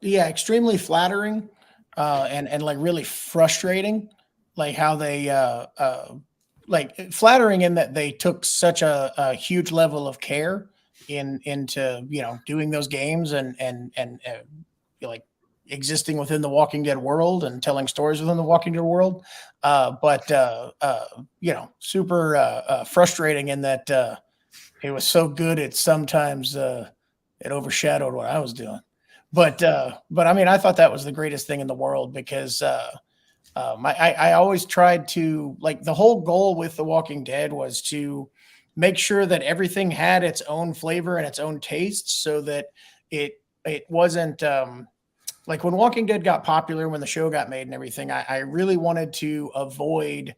extremely flattering and like really frustrating, like how they like flattering in that they took such a huge level of care into doing those games and like existing within the Walking Dead world and telling stories within the Walking Dead world, but super frustrating in that it was so good it sometimes it overshadowed what I was doing. But I mean, I thought that was the greatest thing in the world because I always tried to, like, the whole goal with The Walking Dead was to make sure that everything had its own flavor and its own taste so that it wasn't like when Walking Dead got popular, when the show got made and everything, I really wanted to avoid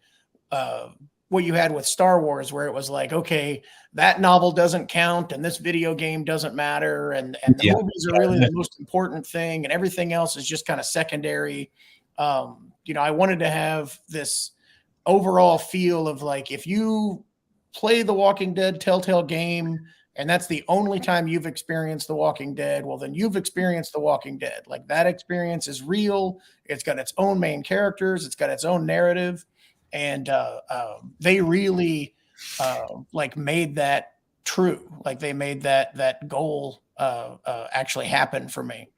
what you had with Star Wars, where it was like, okay, that novel doesn't count and this video game doesn't matter. And the Yeah. movies are really the most important thing and everything else is just kind of secondary. I wanted to have this overall feel of like, if you play the Walking Dead Telltale game and that's the only time you've experienced the Walking Dead, well, then you've experienced the Walking Dead. Like that experience is real. It's got its own main characters. It's got its own narrative. And they really like made that true. Like they made that goal actually happen for me.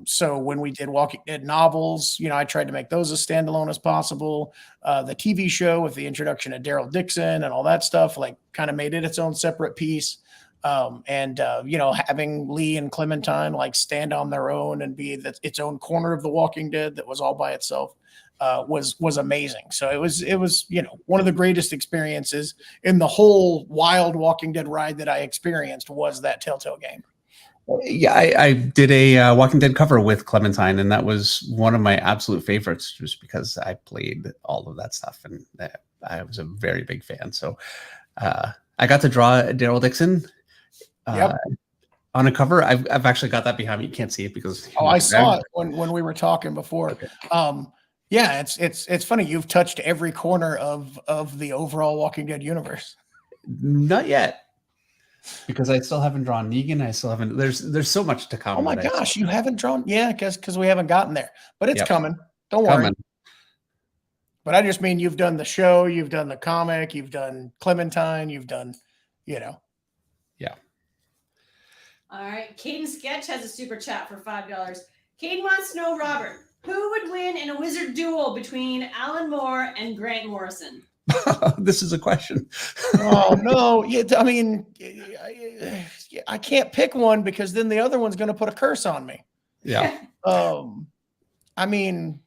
So when we did Walking Dead novels, I tried to make those as standalone as possible. The TV show with the introduction of Daryl Dixon and all that stuff, like kind of made it its own separate piece. Having Lee and Clementine like stand on their own and be its own corner of the Walking Dead that was all by itself was amazing. So it was one of the greatest experiences in the whole wild Walking Dead ride that I experienced was that Telltale game. Yeah, I did a Walking Dead cover with Clementine, and that was one of my absolute favorites, just because I played all of that stuff, and I was a very big fan. So I got to draw Daryl Dixon on a cover. I've actually got that behind me. You can't see it because I saw it when we were talking before. Okay. Yeah, it's funny. You've touched every corner of the overall Walking Dead universe. Not yet. Because I still haven't drawn Negan. I still haven't. There's so much to come. Oh my gosh, you haven't drawn? Yeah, because we haven't gotten there, but it's coming. Don't worry. But I just mean you've done the show, you've done the comic, you've done Clementine, you've done, Yeah. All right, Caden Sketch has a super chat for $5. Caden wants to know, Robert, who would win in a wizard duel between Alan Moore and Grant Morrison? This is a question. Oh no! Yeah, I mean, I can't pick one because then the other one's going to put a curse on me. Yeah. I mean,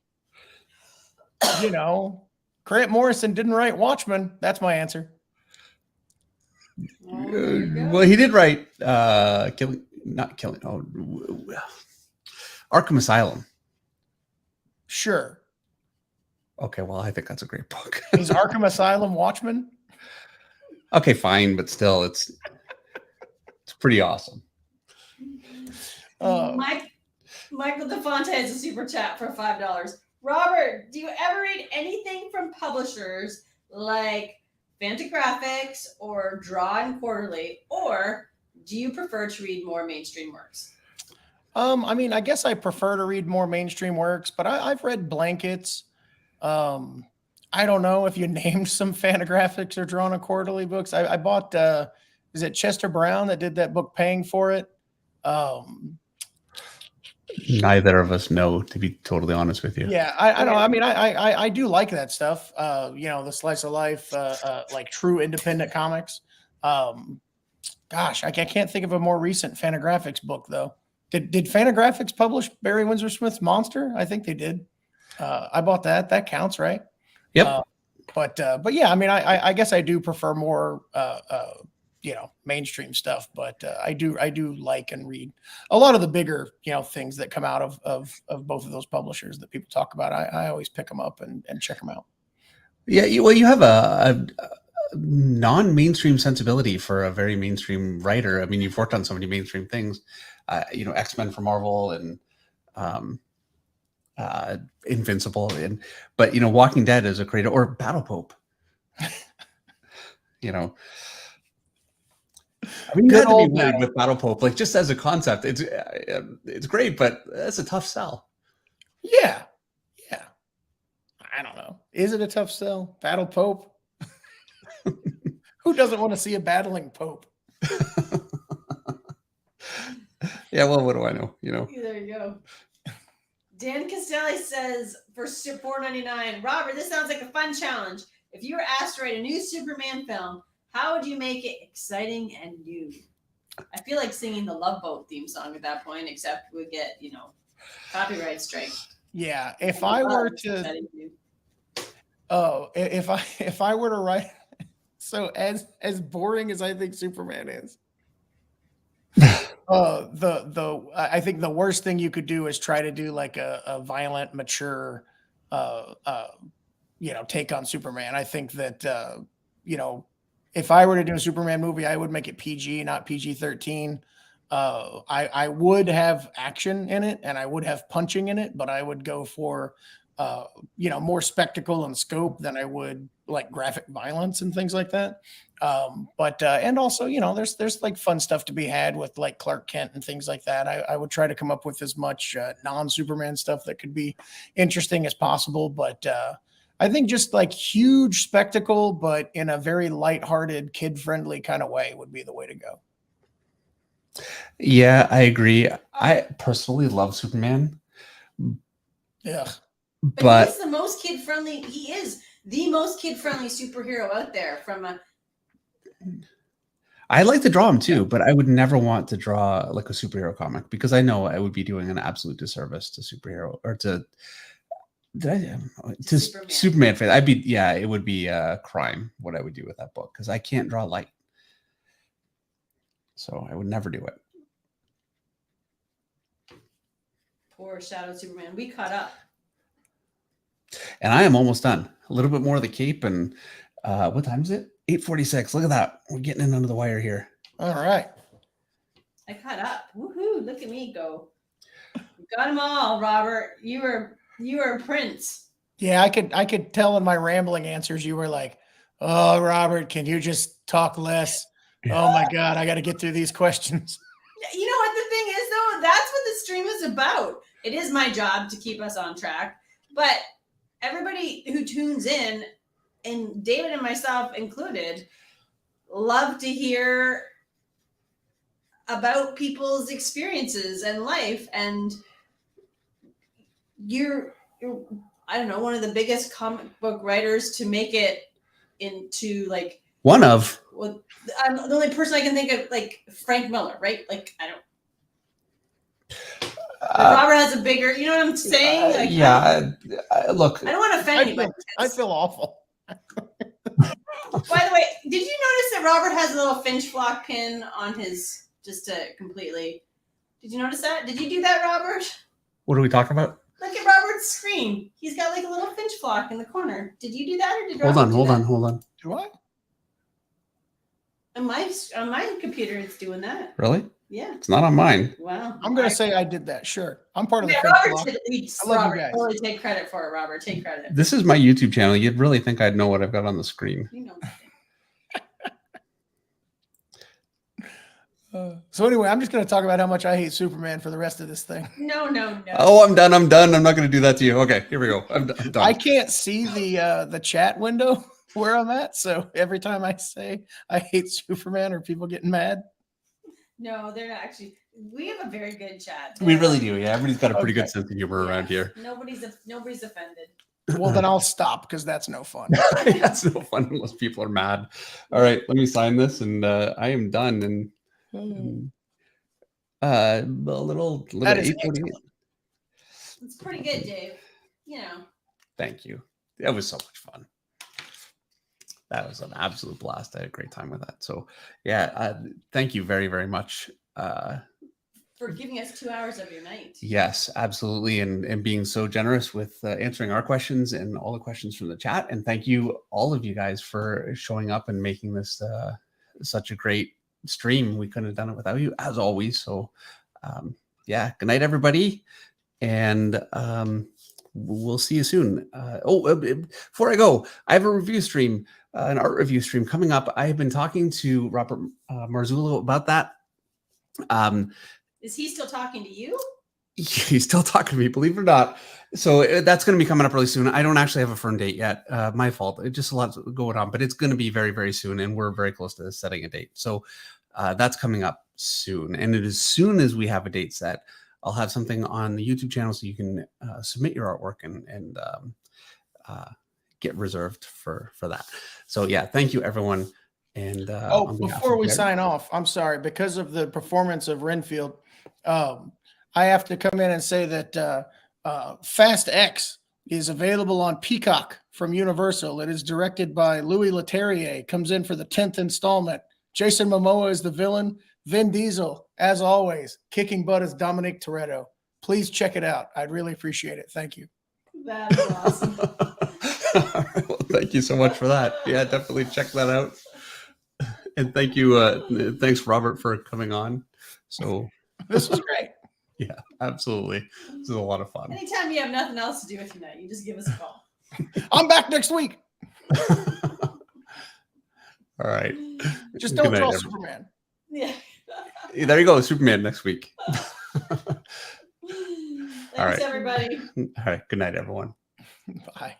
Grant Morrison didn't write Watchmen. That's my answer. Well, he did write Arkham Asylum. Sure. Okay, well, I think that's a great book. Is Arkham Asylum Watchmen? Okay, fine, but still, it's pretty awesome. Michael DeFonte has a super chat for $5. Robert, do you ever read anything from publishers like Fantagraphics or Draw and Quarterly, or do you prefer to read more mainstream works? I mean, I guess I prefer to read more mainstream works, but I've read Blankets. I don't know if you named some Fantagraphics or Drawn and Quarterly books. I bought, is it Chester Brown that did that book Paying for It? Neither of us know, to be totally honest with you. Yeah, I know. I mean, I do like that stuff. The slice of life, like true independent comics. Gosh, I can't think of a more recent Fantagraphics book though. Did Fantagraphics publish Barry Windsor Smith's Monster? I think they did. I bought that. That counts, right? Yep. But yeah, I mean, I guess I do prefer more, mainstream stuff. But I do like and read a lot of the bigger, things that come out of both of those publishers that people talk about. I always pick them up and check them out. Yeah, you have a non-mainstream sensibility for a very mainstream writer. I mean, you've worked on so many mainstream things, X-Men for Marvel and Invincible, but Walking Dead as a creator, or Battle Pope. I mean, you had to be weird with Battle Pope, like just as a concept. It's great, but that's a tough sell. Yeah. I don't know. Is it a tough sell? Battle Pope? Who doesn't want to see a battling Pope? Yeah, well, what do I know? There you go. Dan Castelli says for $4.99, Robert, this sounds like a fun challenge. If you were asked to write a new Superman film, how would you make it exciting and new? I feel like singing the Love Boat theme song at that point, except we get, copyright strike. Yeah, if I were to, if I were to write, so as boring as I think Superman is, I think the worst thing you could do is try to do like a violent, mature, take on Superman. I think that if I were to do a Superman movie, I would make it PG, not PG-13. I would have action in it and I would have punching in it, but I would go for more spectacle and scope than I would like graphic violence and things like that. And also, there's like fun stuff to be had with like Clark Kent and things like that. I would try to come up with as much non-Superman stuff that could be interesting as possible. But I think just like huge spectacle, but in a very lighthearted, kid-friendly kind of way would be the way to go. Yeah, I agree. I personally love Superman. Yeah. But he's the most kid-friendly. He is the most kid-friendly superhero out there. I like to draw him too, but I would never want to draw like a superhero comic because I know I would be doing an absolute disservice to superhero or to Superman fan. It would be a crime what I would do with that book because I can't draw light. So I would never do it. Poor Shadow Superman. We caught up. And I am almost done. A little bit more of the cape. And what time is it? 8:46. Look at that. We're getting in under the wire here. All right. I caught up. Woohoo. Look at me go. You got them all, Robert. You were a prince. Yeah, I could tell in my rambling answers you were like, oh, Robert, can you just talk less? Oh my God, I got to get through these questions. You know what the thing is, though? That's what the stream is about. It is my job to keep us on track. But everybody who tunes in, and David and myself included, love to hear about people's experiences and life. And you're I don't know, one of the biggest comic book writers to make it into like one of. Well, I'm the only person I can think of, like Frank Miller, right? Like I don't. Robert has a bigger, you know what I'm saying? Like, look. I don't want to offend anybody. I feel awful. By the way, did you notice that Robert has a little Finch flock pin on his, just to completely, did you notice that? Did you do that, Robert? What are we talking about? Look at Robert's screen. He's got like a little Finch flock in the corner. Did you do that or did Hold Robert on. Do I? On my computer, it's doing that. Really? Yeah. It's not on mine. Wow. I'm going to say I did that. Sure. I'm part of the Robert block. I love you guys. Totally take credit for it, Robert. Take credit. This is my YouTube channel. You'd really think I'd know what I've got on the screen. You know. So anyway, I'm just going to talk about how much I hate Superman for the rest of this thing. No. Oh, I'm done. I'm not going to do that to you. Okay, here we go. I'm done. I can't see the chat window where I'm at. So every time I say I hate Superman, are people getting mad? No, they're not actually. We have a very good chat. We really do. Yeah, everybody's got a pretty good sense of humor around here. Nobody's offended. Well, then I'll stop because that's no fun. That's no fun unless people are mad. All right, let me sign this, and I am done. And a little That is 8:48. It's pretty good, Dave. You know. Thank you. That was so much fun. That was an absolute blast. I had a great time with that. So yeah, thank you very, very much. For giving us 2 hours of your night. Yes, absolutely. And being so generous with answering our questions and all the questions from the chat. And thank you, all of you guys, for showing up and making this such a great stream. We couldn't have done it without you, as always. So yeah, good night, everybody. And we'll see you soon. Before I go, I have a review stream, an art review stream coming up. I have been talking to Robert Marzullo about that. Is he still talking to you? He's still talking to me, believe it or not. So that's going to be coming up really soon. I don't actually have a firm date yet. My fault. It's just a lot going on, but it's going to be very, very soon. And we're very close to setting a date. So that's coming up soon. And as soon as we have a date set, I'll have something on the YouTube channel so you can submit your artwork and get reserved for that. So yeah, thank you, everyone. And before we sign off, I'm sorry, because of the performance of Renfield, I have to come in and say that Fast X is available on Peacock from Universal. It is directed by Louis Leterrier. Comes in for the 10th installment. Jason Momoa is the villain. Vin Diesel, as always, kicking butt as Dominic Toretto. Please check it out. I'd really appreciate it. Thank you. That is awesome. Well, thank you so much for that. Yeah, definitely check that out. And thank you. Thanks, Robert, for coming on. So This was great. yeah, absolutely. This is a lot of fun. Anytime you have nothing else to do with tonight, you just give us a call. I'm back next week. All right. Just Good don't night, troll everyone. Superman. Yeah. There you go, Superman next week. Thanks, right. everybody. All right. Good night, everyone. Bye.